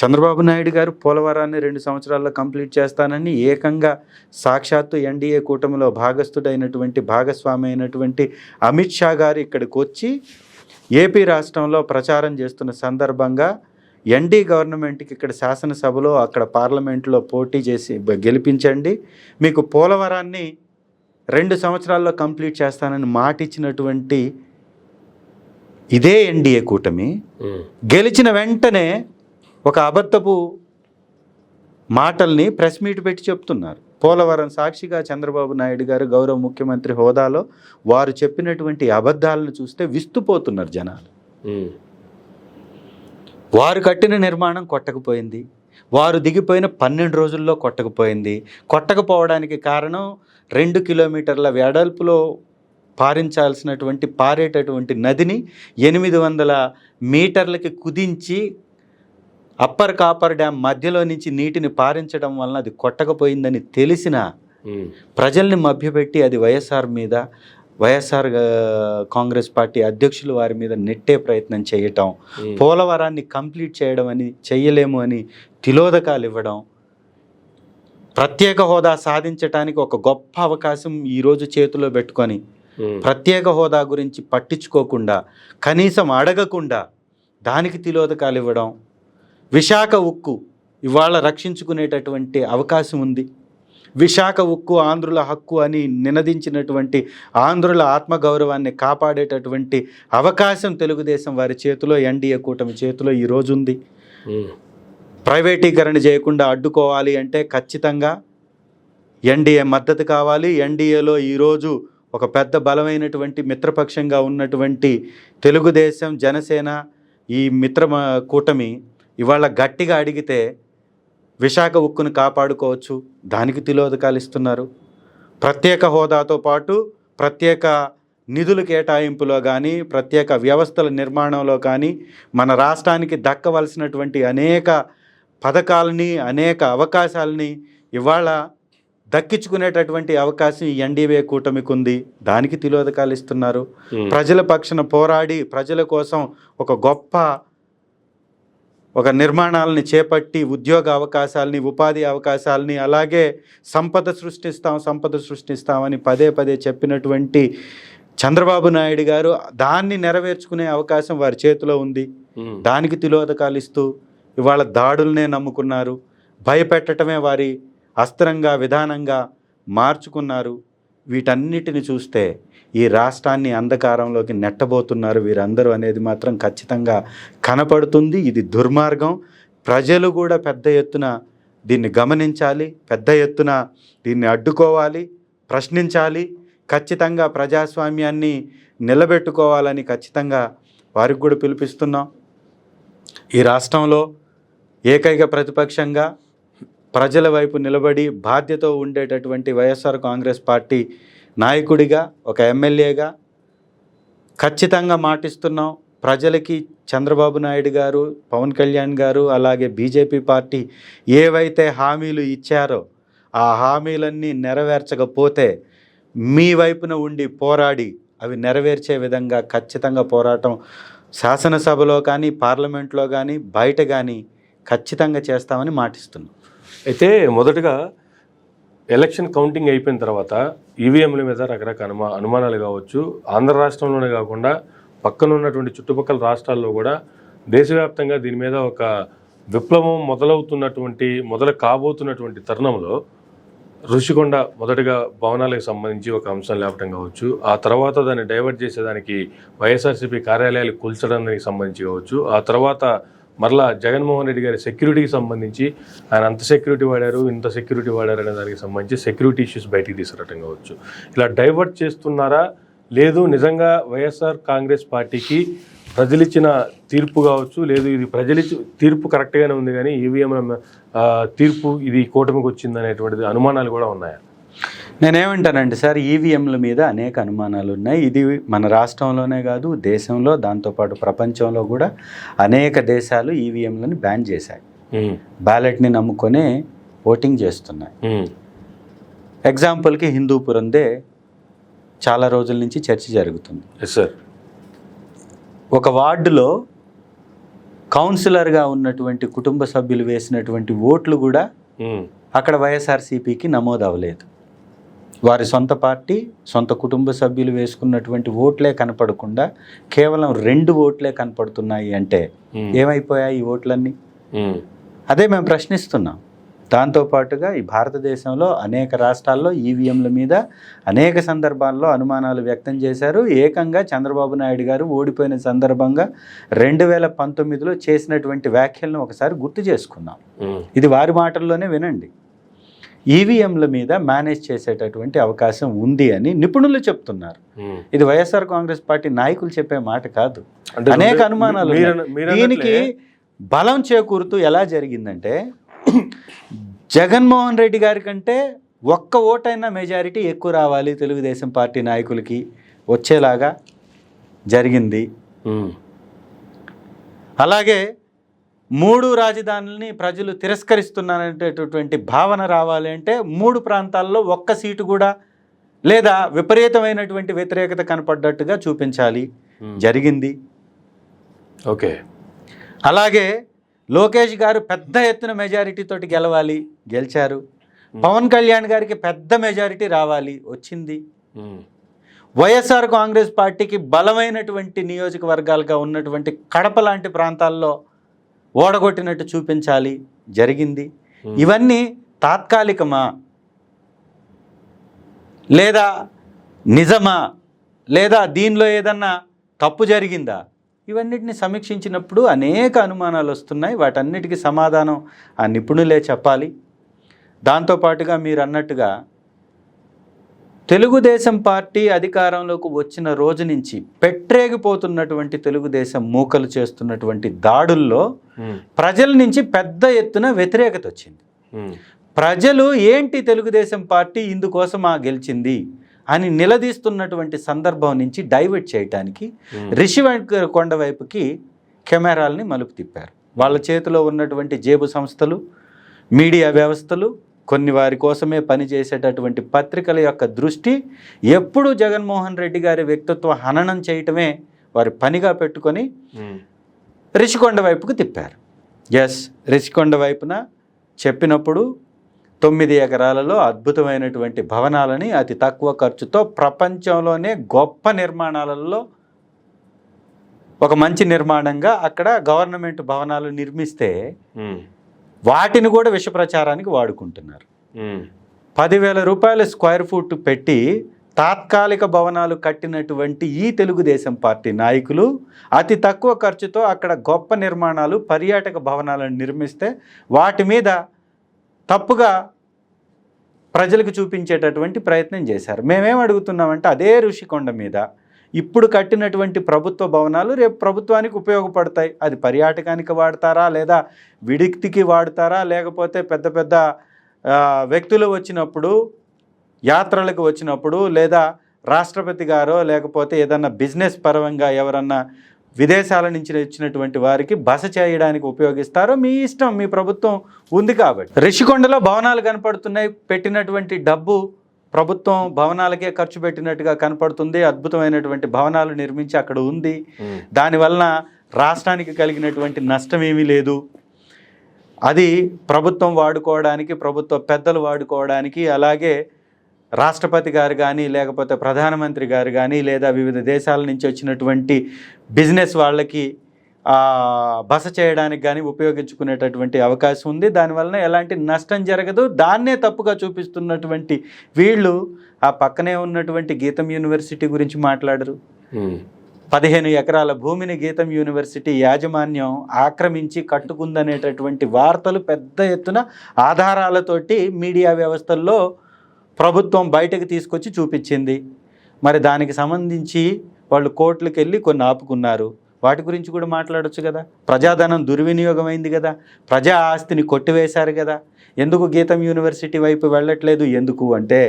చంద్రబాబు నాయుడు గారు పోలవరాన్ని 2 సంవత్సరాల్లో కంప్లీట్ చేస్తానని ఏకంగా సాక్షాత్తు ఎన్డీఏ కూటమిలో భాగస్వామి అయినటువంటి అమిత్ షా గారు ఇక్కడికి వచ్చి ఏపీ రాష్ట్రంలో ప్రచారం చేస్తున్న సందర్భంగా ఎన్డీ గవర్నమెంట్కి ఇక్కడ శాసనసభలో అక్కడ పార్లమెంట్లో పోటీ చేసి గెలిపించండి, మీకు పోలవరాన్ని 2 సంవత్సరాల్లో కంప్లీట్ చేస్తానని మాట ఇచ్చినటువంటి ఇదే ఎన్డీఏ కూటమి గెలిచిన వెంటనే ఒక అబద్ధపు మాటల్ని ప్రెస్ మీట్ పెట్టి చెప్తున్నారు. పోలవరం సాక్షిగా చంద్రబాబు నాయుడు గారు గౌరవ ముఖ్యమంత్రి హోదాలో వారు చెప్పినటువంటి అబద్ధాలను చూస్తే విస్తుపోతున్నారు జనాలు. వారు కట్టిన నిర్మాణం కొట్టకపోయింది, వారు దిగిపోయిన 12 రోజుల్లో కొట్టకపోయింది. కొట్టకపోవడానికి కారణం 2 కిలోమీటర్ల వెడల్పులో పారేటటువంటి నదిని 800 మీటర్లకి కుదించి అప్పర్ కాపర్ డ్యామ్ మధ్యలో నుంచి నీటిని పారించడం వలన అది కొట్టకపోయిందని తెలిసిన ప్రజల్ని మభ్యపెట్టి అది వైఎస్ఆర్ కాంగ్రెస్ పార్టీ అధ్యక్షులు వారి మీద నెట్టే ప్రయత్నం చేయటం, పోలవరాన్ని కంప్లీట్ చేయడం అని చెయ్యలేము అని తిలోదకాలు ఇవ్వడం, ప్రత్యేక హోదా సాధించడానికి ఒక గొప్ప అవకాశం ఈరోజు చేతిలో పెట్టుకొని ప్రత్యేక హోదా గురించి పట్టించుకోకుండా కనీసం అడగకుండా దానికి తిలోదకాలు ఇవ్వడం, విశాఖ ఉక్కు ఇవాళ రక్షించుకునేటటువంటి అవకాశం ఉంది, విశాఖ ఉక్కు ఆంధ్రుల హక్కు అని నినదించినటువంటి ఆంధ్రుల ఆత్మగౌరవాన్ని కాపాడేటటువంటి అవకాశం తెలుగుదేశం వారి చేతిలో, ఎన్డీఏ కూటమి చేతిలో ఈరోజు ఉంది. ప్రైవేటీకరణ చేయకుండా అడ్డుకోవాలి అంటే ఖచ్చితంగా ఎన్డీఏ మద్దతు కావాలి. ఎన్డీఏలో ఈరోజు ఒక పెద్ద బలమైనటువంటి మిత్రపక్షంగా ఉన్నటువంటి తెలుగుదేశం, జనసేన ఈ మిత్ర కూటమి ఇవాళ గట్టిగా అడిగితే విశాఖ ఉక్కును కాపాడుకోవచ్చు, దానికి తిలోదకాలు ఇస్తున్నారు. ప్రత్యేక హోదాతో పాటు ప్రత్యేక నిధుల కేటాయింపులో కానీ, ప్రత్యేక వ్యవస్థల నిర్మాణంలో కానీ మన రాష్ట్రానికి దక్కవలసినటువంటి అనేక పథకాలని, అనేక అవకాశాలని ఇవాళ దక్కించుకునేటటువంటి అవకాశం ఈ ఎన్డీఏ కూటమికి ఉంది, దానికి తిలోదకాలు ఇస్తున్నారు. ప్రజల పక్షాన పోరాడి ప్రజల కోసం ఒక నిర్మాణాలని చేపట్టి ఉద్యోగ అవకాశాలని, ఉపాధి అవకాశాలని, అలాగే సంపద సృష్టిస్తామని పదే చెప్పినటువంటి చంద్రబాబు నాయుడు గారు దాన్ని నెరవేర్చుకునే అవకాశం వారి చేతిలో ఉంది, దానికి తిలోదకాలు ఇస్తూ ఇవాళ దాడులనే నమ్ముకున్నారు. భయపెట్టడమే వారి అస్త్రంగా, విధానంగా మార్చుకున్నారు. వీటన్నిటిని చూస్తే ఈ రాష్ట్రాన్ని అంధకారంలోకి నెట్టబోతున్నారు వీరందరూ అనేది మాత్రం ఖచ్చితంగా కనపడుతుంది. ఇది దుర్మార్గం. ప్రజలు కూడా పెద్ద ఎత్తున దీన్ని గమనించాలి, పెద్ద ఎత్తున దీన్ని అడ్డుకోవాలి, ప్రశ్నించాలి. ఖచ్చితంగా ప్రజాస్వామ్యాన్ని నిలబెట్టుకోవాలని ఖచ్చితంగా వారికి కూడా పిలిపిస్తున్నాం. ఈ రాష్ట్రంలో ఏకైక ప్రతిపక్షంగా ప్రజల వైపు నిలబడి బాధ్యత ఉండేటటువంటి వైఎస్ఆర్ కాంగ్రెస్ పార్టీ నాయకుడిగా, ఒక ఎమ్మెల్యేగా ఖచ్చితంగా మాటిస్తున్నాం. ప్రజలకి చంద్రబాబు నాయుడు గారు, పవన్ కళ్యాణ్ గారు, అలాగే బీజేపీ పార్టీ ఏవైతే హామీలు ఇచ్చారో ఆ హామీలన్నీ నెరవేర్చకపోతే మీ వైపున ఉండి పోరాడి అవి నెరవేర్చే విధంగా ఖచ్చితంగా పోరాటం శాసనసభలో కానీ, పార్లమెంట్లో కానీ, బయట కానీ ఖచ్చితంగా చేస్తామని మాటిస్తున్నాం. అయితే మొదటగా ఎలక్షన్ కౌంటింగ్ అయిపోయిన తర్వాత ఈవీఎంల మీద రకరకాల అనుమానాలు కావచ్చు. ఆంధ్ర రాష్ట్రంలోనే కాకుండా పక్కన ఉన్నటువంటి చుట్టుపక్కల రాష్ట్రాల్లో కూడా దేశవ్యాప్తంగా దీని మీద ఒక విప్లవం మొదలు కాబోతున్నటువంటి తరుణంలో ఋషికొండ మొదటగా భవనాలకు సంబంధించి ఒక అంశం లేపటం కావచ్చు, ఆ తర్వాత దాన్ని డైవర్ట్ చేసేదానికి వైఎస్ఆర్సీపీ కార్యాలయాలు కూల్చడానికి సంబంధించి కావచ్చు, ఆ తర్వాత మరలా జగన్మోహన్ రెడ్డి గారి సెక్యూరిటీకి సంబంధించి ఆయన అంత సెక్యూరిటీ వాడారు, ఇంత సెక్యూరిటీ వాడారు అనే దానికి సంబంధించి సెక్యూరిటీ ఇష్యూస్ బయటికి తీసుకురావటం కావచ్చు. ఇలా డైవర్ట్ చేస్తున్నారా, లేదు నిజంగా వైఎస్ఆర్ కాంగ్రెస్ పార్టీకి ప్రజలిచ్చిన తీర్పు కావచ్చు, లేదు ఇది ప్రజలిచ్చిన తీర్పు కరెక్ట్గానే ఉంది కానీ ఈవీఎంల తీర్పు ఇది కూటమికి వచ్చింది అనేటువంటిది అనుమానాలు కూడా ఉన్నాయా? నేనేమంటానండి సార్, ఈవీఎంల మీద అనేక అనుమానాలు ఉన్నాయి. ఇది మన రాష్ట్రంలోనే కాదు, దేశంలో, దాంతోపాటు ప్రపంచంలో కూడా అనేక దేశాలు ఈవీఎంలను బ్యాన్ చేశాయి. బ్యాలెట్ని నమ్ముకొనే ఓటింగ్ చేస్తున్నాయి. ఎగ్జాంపుల్కి హిందూపురందే చాలా రోజుల నుంచి చర్చ జరుగుతుంది. Yes sir. ఒక వార్డులో కౌన్సిలర్గా ఉన్నటువంటి కుటుంబ సభ్యులు వేసినటువంటి ఓట్లు కూడా అక్కడ వైఎస్ఆర్సీపీకి నమోదు అవ్వలేదు. వారి సొంత పార్టీ సొంత కుటుంబ సభ్యులు వేసుకున్నటువంటి ఓట్లే కనపడకుండా కేవలం 2 ఓట్లే కనపడుతున్నాయి అంటే ఏమైపోయాయి ఈ ఓట్లన్నీ? అదే మేము ప్రశ్నిస్తున్నాం. దాంతోపాటుగా ఈ భారతదేశంలో అనేక రాష్ట్రాల్లో ఈవీఎంల మీద అనేక సందర్భాల్లో అనుమానాలు వ్యక్తం చేశారు. ఏకంగా చంద్రబాబు నాయుడు గారు ఓడిపోయిన సందర్భంగా 2019లో చేసినటువంటి వ్యాఖ్యలను ఒకసారి గుర్తు చేసుకున్నాం. ఇది వారి మాటల్లోనే వినండి. ఈవీఎంల మీద మేనేజ్ చేసేటటువంటి అవకాశం ఉంది అని నిపుణులు చెప్తున్నారు. ఇది వైఎస్ఆర్ కాంగ్రెస్ పార్టీ నాయకులు చెప్పే మాట కాదు. అనేక అనుమానాలు. దీనికి బలం చేకూరుతూ ఎలా జరిగిందంటే, జగన్మోహన్ రెడ్డి గారి కంటే 1 ఓటైనా మెజారిటీ ఎక్కువ రావాలి తెలుగుదేశం పార్టీ నాయకులకి వచ్చేలాగా జరిగింది. అలాగే 3 రాజధానుల్ని ప్రజలు తిరస్కరిస్తున్నారనేటటువంటి భావన రావాలి అంటే 3 ప్రాంతాల్లో 1 సీటు కూడా లేదా విపరీతమైనటువంటి వ్యతిరేకత కనపడ్డట్టుగా చూపించాలి. జరిగింది. ఓకే. అలాగే లోకేష్ గారు పెద్ద ఎత్తున మెజారిటీ తోటి గెలవాలి, గెలిచారు. పవన్ కళ్యాణ్ గారికి పెద్ద మెజారిటీ రావాలి, వచ్చింది. వైఎస్ఆర్ కాంగ్రెస్ పార్టీకి బలమైనటువంటి నియోజకవర్గాలుగా ఉన్నటువంటి కడప లాంటి ప్రాంతాల్లో ఓడగొట్టినట్టు చూపించాలి, జరిగింది. ఇవన్నీ తాత్కాలికమా లేదా నిజమా లేదా దీనిలో ఏదన్నా తప్పు జరిగిందా? ఇవన్నిటిని సమీక్షించినప్పుడు అనేక అనుమానాలు వస్తున్నాయి. వాటన్నిటికీ సమాధానం ఆ నిపుణులే చెప్పాలి. దాంతోపాటుగా మీరు అన్నట్టుగా తెలుగుదేశం పార్టీ అధికారంలోకి వచ్చిన రోజు నుంచి పెట్టరేగిపోతున్నటువంటి తెలుగుదేశం మూకలు చేస్తున్నటువంటి దాడుల్లో ప్రజల నుంచి పెద్ద ఎత్తున వ్యతిరేకత వచ్చింది. ప్రజలు ఏంటి తెలుగుదేశం పార్టీ ఇందుకోసమా గెలిచింది అని నిలదీస్తున్నటువంటి సందర్భం నుంచి డైవర్ట్ చేయడానికి రిషికొండ వైపుకి కెమెరాలని మలుపు తిప్పారు. వాళ్ళ చేతిలో ఉన్నటువంటి జేబు సంస్థలు, మీడియా వ్యవస్థలు, కొన్ని వారి కోసమే పనిచేసేటటువంటి పత్రికల యొక్క దృష్టి ఎప్పుడూ జగన్మోహన్ రెడ్డి గారి వ్యక్తిత్వ హననం చేయటమే వారి పనిగా పెట్టుకొని రిషికొండ వైపుకు తిప్పారు. ఎస్, రిషికొండ వైపున చెప్పినప్పుడు 9 ఎకరాలలో అద్భుతమైనటువంటి భవనాలని అతి తక్కువ ఖర్చుతో ప్రపంచంలోనే గొప్ప నిర్మాణాలలో ఒక మంచి నిర్మాణంగా అక్కడ గవర్నమెంట్ భవనాలు నిర్మిస్తే వాటిని కూడా విష ప్రచారానికి వాడుకుంటున్నారు. 10,000 రూపాయల స్క్వేర్ ఫుట్ పెట్టి తాత్కాలిక భవనాలు కట్టినటువంటి ఈ తెలుగుదేశం పార్టీ నాయకులు అతి తక్కువ ఖర్చుతో అక్కడ గొప్ప నిర్మాణాలు, పర్యాటక భవనాలను నిర్మిస్తే వాటి మీద తప్పుగా ప్రజలకు చూపించేటటువంటి ప్రయత్నం చేశారు. మేమేం అడుగుతున్నామంటే అదే ఋషికొండ మీద ఇప్పుడు కట్టినటువంటి ప్రభుత్వ భవనాలు రేపు ప్రభుత్వానికి ఉపయోగపడతాయి. అది పర్యాటకానికి వాడతారా లేదా విడిక్తికి వాడతారా లేకపోతే పెద్ద పెద్ద వ్యక్తులు వచ్చినప్పుడు, యాత్రలకు వచ్చినప్పుడు లేదా రాష్ట్రపతి గారో లేకపోతే ఏదన్నా బిజినెస్ పరంగా ఎవరన్నా విదేశాల నుంచి వచ్చినటువంటి వారికి బస చేయడానికి ఉపయోగిస్తారో మీ ఇష్టం, మీ ప్రభుత్వం ఉంది కాబట్టి. రిషికొండలో భవనాలు కనపడుతున్నాయి, పెట్టినటువంటి డబ్బు ప్రభుత్వం భవనాలకే ఖర్చు పెట్టినట్టుగా కనపడుతుంది. అద్భుతమైనటువంటి భవనాలు నిర్మించి అక్కడ ఉంది. దానివలన రాష్ట్రానికి కలిగినటువంటి నష్టం ఏమీ లేదు. అది ప్రభుత్వం వాడుకోవడానికి, ప్రభుత్వ పెద్దలు వాడుకోవడానికి, అలాగే రాష్ట్రపతి గారు కానీ లేకపోతే ప్రధానమంత్రి గారు కానీ లేదా వివిధ దేశాల నుంచి వచ్చినటువంటి బిజినెస్ వాళ్ళకి బస చేయడానికి కానీ ఉపయోగించుకునేటటువంటి అవకాశం ఉంది. దానివలన ఎలాంటి నష్టం జరగదు. దాన్నే తప్పుగా చూపిస్తున్నటువంటి వీళ్ళు ఆ పక్కనే ఉన్నటువంటి గీతం యూనివర్సిటీ గురించి మాట్లాడరు. 15 ఎకరాల భూమిని గీతం యూనివర్సిటీ యాజమాన్యం ఆక్రమించి కట్టుకుందనేటటువంటి వార్తలు పెద్ద ఎత్తున ఆధారాలతోటి మీడియా వ్యవస్థల్లో ప్రభుత్వం బయటకు తీసుకొచ్చి చూపించింది. మరి దానికి సంబంధించి వాళ్ళు కోర్టులకు వెళ్ళి కొన్ని ఆపుకున్నారు. వాటి గురించి కూడా మాట్లాడొచ్చు కదా. ప్రజాధనం దుర్వినియోగం అయింది కదా, ప్రజా ఆస్తిని కొట్టివేశారు కదా. ఎందుకు గీతం యూనివర్సిటీ వైపు వెళ్ళట్లేదు? ఎందుకు అంటే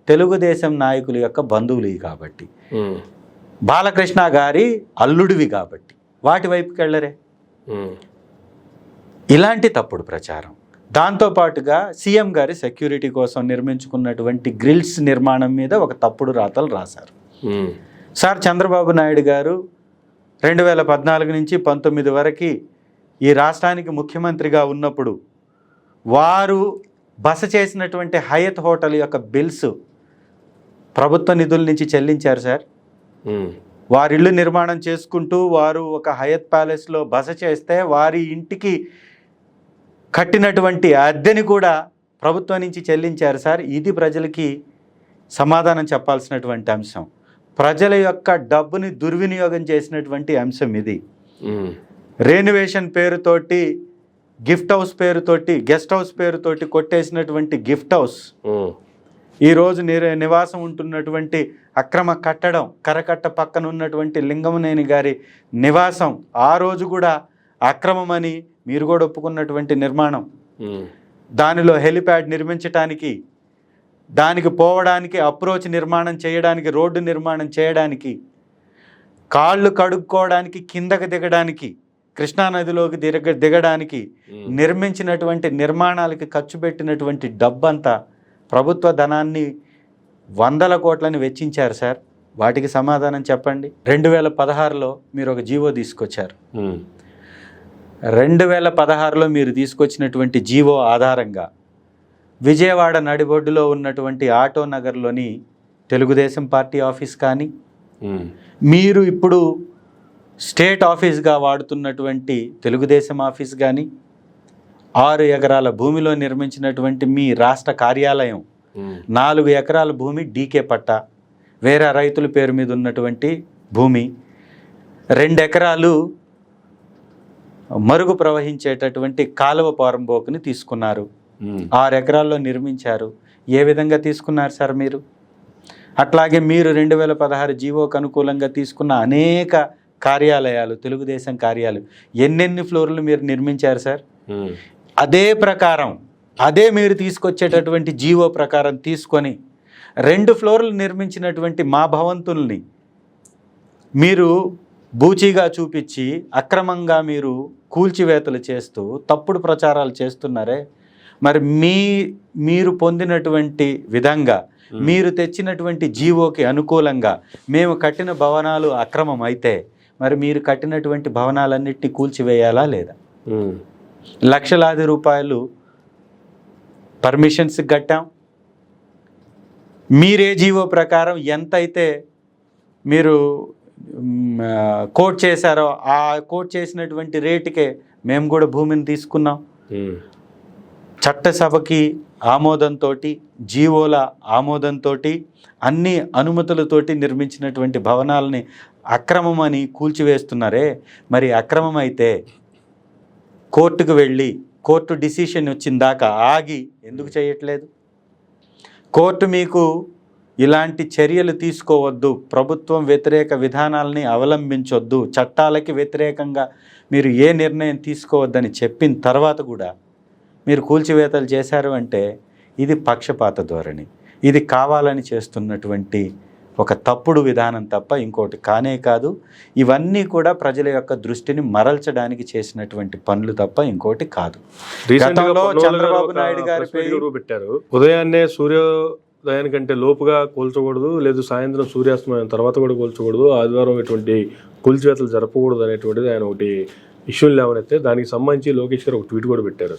తెలుగుదేశం నాయకుల యొక్క బంధువులు కాబట్టి, బాలకృష్ణ గారి అల్లుడివి కాబట్టి వాటి వైపుకి వెళ్ళరే. ఇలాంటి తప్పుడు ప్రచారం, దాంతోపాటుగా సీఎం గారి సెక్యూరిటీ కోసం నిర్మించుకున్నటువంటి గ్రిల్స్ నిర్మాణం మీద ఒక తప్పుడు రాతలు రాశారు. సార్ చంద్రబాబు నాయుడు గారు 2014 నుంచి 19 వరకు ఈ రాష్ట్రానికి ముఖ్యమంత్రిగా ఉన్నప్పుడు వారు బస చేసినటువంటి హయత్ హోటల్ యొక్క బిల్స్ ప్రభుత్వ నిధుల నుంచి చెల్లించారు సార్. వారి ఇల్లు నిర్మాణం చేసుకుంటూ వారు ఒక హయత్ ప్యాలెస్లో బస చేస్తే వారి ఇంటికి కట్టినటువంటి అద్దెని కూడా ప్రభుత్వం నుంచి చెల్లించారు సార్. ఇది ప్రజలకి సమాధానం చెప్పాల్సినటువంటి అంశం. ప్రజల యొక్క డబ్బుని దుర్వినియోగం చేసినటువంటి అంశం ఇది. రెనోవేషన్ పేరుతోటి గిఫ్ట్ హౌస్ పేరుతోటి గెస్ట్ హౌస్ పేరుతోటి కొట్టేసినటువంటి గిఫ్ట్ హౌస్ ఈరోజు నివాసం ఉంటున్నటువంటి అక్రమ కట్టడం కరకట్ట పక్కన ఉన్నటువంటి లింగమనేని గారి నివాసం ఆ రోజు కూడా అక్రమమని మీరు కూడా ఒప్పుకున్నటువంటి నిర్మాణం. దానిలో హెలిప్యాడ్ నిర్మించడానికి, దానికి పోవడానికి, అప్రోచ్ నిర్మాణం చేయడానికి, రోడ్డు నిర్మాణం చేయడానికి, కాళ్ళు కడుక్కోవడానికి, కిందకి దిగడానికి, కృష్ణానదిలోకి దిగడానికి నిర్మించినటువంటి నిర్మాణాలకి ఖర్చు పెట్టినటువంటి డబ్బంతా ప్రభుత్వ ధనాన్ని 100 కోట్లని వెచ్చించారు సార్. వాటికి సమాధానం చెప్పండి. 2016లో మీరు ఒక జీవో తీసుకొచ్చారు. 2016లో మీరు తీసుకొచ్చినటువంటి జీవో ఆధారంగా విజయవాడ నడిబొడ్డులో ఉన్నటువంటి ఆటో నగర్లోని తెలుగుదేశం పార్టీ ఆఫీస్ కానీ, మీరు ఇప్పుడు స్టేట్ ఆఫీస్గా వాడుతున్నటువంటి తెలుగుదేశం ఆఫీస్ కానీ, 6 ఎకరాల భూమిలో నిర్మించినటువంటి మీ రాష్ట్ర కార్యాలయం, 4 ఎకరాల భూమి డీకే పట్టా, వేరే రైతుల పేరు మీద ఉన్నటువంటి భూమి, 2 ఎకరాలు మరుగు ప్రవహించేటటువంటి కాలువ పారంబోకుని తీసుకున్నారు. 6 ఎకరాల్లో నిర్మించారు. ఏ విధంగా తీసుకున్నారు సార్ మీరు? అట్లాగే మీరు 2016 జీవోకు అనుకూలంగా తీసుకున్న అనేక కార్యాలయాలు, తెలుగుదేశం కార్యాలయాలు ఎన్నెన్ని ఫ్లోర్లు మీరు నిర్మించారు సార్? అదే ప్రకారం, అదే మీరు తీసుకొచ్చేటటువంటి జీవో ప్రకారం తీసుకొని 2 ఫ్లోర్లు నిర్మించినటువంటి మా భవంతుల్ని మీరు బూచీగా చూపించి అక్రమంగా మీరు కూల్చివేతలు చేస్తూ తప్పుడు ప్రచారాలు చేస్తున్నారే. మరి మీరు పొందినటువంటి విధంగా, మీరు తెచ్చినటువంటి జీవోకి అనుకూలంగా మేము కట్టిన భవనాలు అక్రమం అయితే మరి మీరు కట్టినటువంటి భవనాలన్నింటినీ కూల్చివేయాలా లేదా? లక్షలాది రూపాయలు పర్మిషన్స్కి కట్టాం. మీరే జీవో ప్రకారం ఎంత అయితే మీరు కోట్ చేశారో ఆ కోట్ చేసినటువంటి రేటుకే మేము కూడా భూమిని తీసుకున్నాం. చట్టసభకి ఆమోదంతో, జీవోల ఆమోదంతో, అన్ని అనుమతులతోటి నిర్మించినటువంటి భవనాలని అక్రమమని కూల్చివేస్తున్నారే. మరి అక్రమం అయితే కోర్టుకు వెళ్ళి కోర్టు డిసిషన్ వచ్చిన దాకా ఆగి ఎందుకు చేయట్లేదు? కోర్టు మీకు ఇలాంటి చర్యలు తీసుకోవద్దు, ప్రభుత్వం వ్యతిరేక విధానాలని అవలంబించొద్దు, చట్టాలకి వ్యతిరేకంగా మీరు ఏ నిర్ణయం తీసుకోవద్దని చెప్పిన తర్వాత కూడా మీరు కూల్చివేతలు చేశారు అంటే ఇది పక్షపాత ధోరణి. ఇది కావాలని చేస్తున్నటువంటి ఒక తప్పుడు విధానం తప్ప ఇంకోటి కానే కాదు. ఇవన్నీ కూడా ప్రజల యొక్క దృష్టిని మరల్చడానికి చేసినటువంటి పనులు తప్ప ఇంకోటి కాదు. గతంలో చంద్రబాబు నాయుడు గారి పెట్టారు, ఉదయాన్నే సూర్యోదయానికంటే లోపుగా కూల్చకూడదు, లేదు సాయంత్రం సూర్యాస్తమయం తర్వాత కూడా కూల్చకూడదు, ఆదివారం ఇటువంటి కూల్చివేతలు జరపకూడదు అనేటువంటిది ఆయన ఒకటి ఇష్యూలు లేవనైతే దానికి సంబంధించి లోకేష్ గారు ఒక ట్వీట్ కూడా పెట్టారు.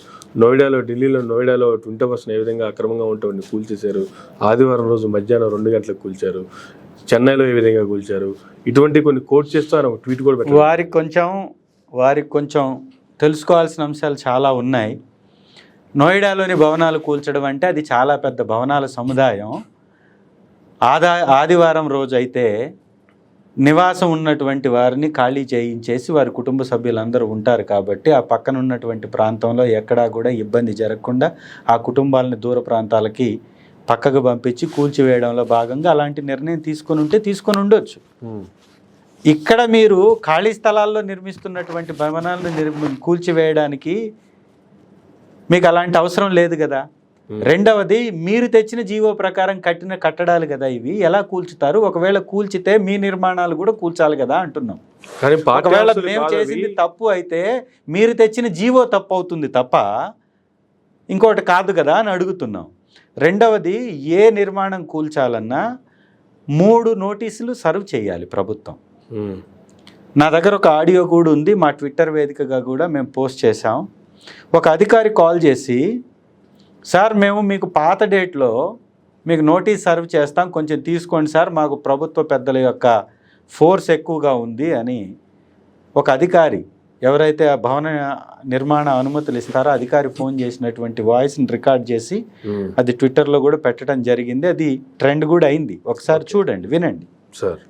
ఢిల్లీలో నోయిడాలో 20% ఏ విధంగా అక్రమంగా ఉంటే కూల్చేశారు, ఆదివారం రోజు మధ్యాహ్నం 2 గంటలకు కూల్చారు, చెన్నైలో ఏ విధంగా కూల్చారు, ఇటువంటి కొన్ని కోట్ చేస్తూ ఆయన ఒక ట్వీట్ కూడా పెట్టారు. వారికి కొంచెం తెలుసుకోవాల్సిన అంశాలు చాలా ఉన్నాయి. నోయిడాలోని భవనాలు కూల్చడం అంటే అది చాలా పెద్ద భవనాల సముదాయం. ఆదివారం రోజు అయితే నివాసం ఉన్నటువంటి వారిని ఖాళీ చేయించేసి వారి కుటుంబ సభ్యులందరూ ఉంటారు కాబట్టి ఆ పక్కన ఉన్నటువంటి ప్రాంతంలో ఎక్కడా కూడా ఇబ్బంది జరగకుండా ఆ కుటుంబాలని దూర ప్రాంతాలకి పక్కకు పంపించి కూల్చివేయడంలో భాగంగా అలాంటి నిర్ణయం తీసుకొని ఉండొచ్చు. ఇక్కడ మీరు ఖాళీ స్థలాల్లో నిర్మిస్తున్నటువంటి భవనాలను కూల్చివేయడానికి మీకు అలాంటి అవసరం లేదు కదా. రెండవది, మీరు తెచ్చిన జీవో ప్రకారం కట్టిన కట్టడాలు కదా ఇవి, ఎలా కూల్చుతారు? ఒకవేళ కూల్చితే మీ నిర్మాణాలు కూడా కూల్చాలి కదా అంటున్నాం. ఒకవేళ మేము చేసింది తప్పు అయితే మీరు తెచ్చిన జీవో తప్పు అవుతుంది తప్ప ఇంకోటి కాదు కదా అని అడుగుతున్నాం. రెండవది, ఏ నిర్మాణం కూల్చాలన్నా 3 నోటీసులు సర్వ్ చేయాలి ప్రభుత్వం. నా దగ్గర ఒక ఆడియో కూడా ఉంది, మా ట్విట్టర్ వేదికగా కూడా మేము పోస్ట్ చేసాం. ఒక అధికారి కాల్ చేసి, సార్ మేము మీకు పాత డేట్లో మీకు నోటీస్ సర్వ్ చేస్తాం, కొంచెం తీసుకోండి సార్, మాకు ప్రభుత్వ పెద్దల యొక్క ఫోర్స్ ఎక్కువగా ఉంది అని ఒక అధికారి, ఎవరైతే ఆ భవన నిర్మాణ అనుమతులు ఇస్తారో అధికారి ఫోన్ చేసినటువంటి వాయిస్ని రికార్డ్ చేసి అది ట్విట్టర్లో కూడా పెట్టడం జరిగింది. అది ట్రెండ్ కూడా అయింది. ఒకసారి చూడండి, వినండి సార్.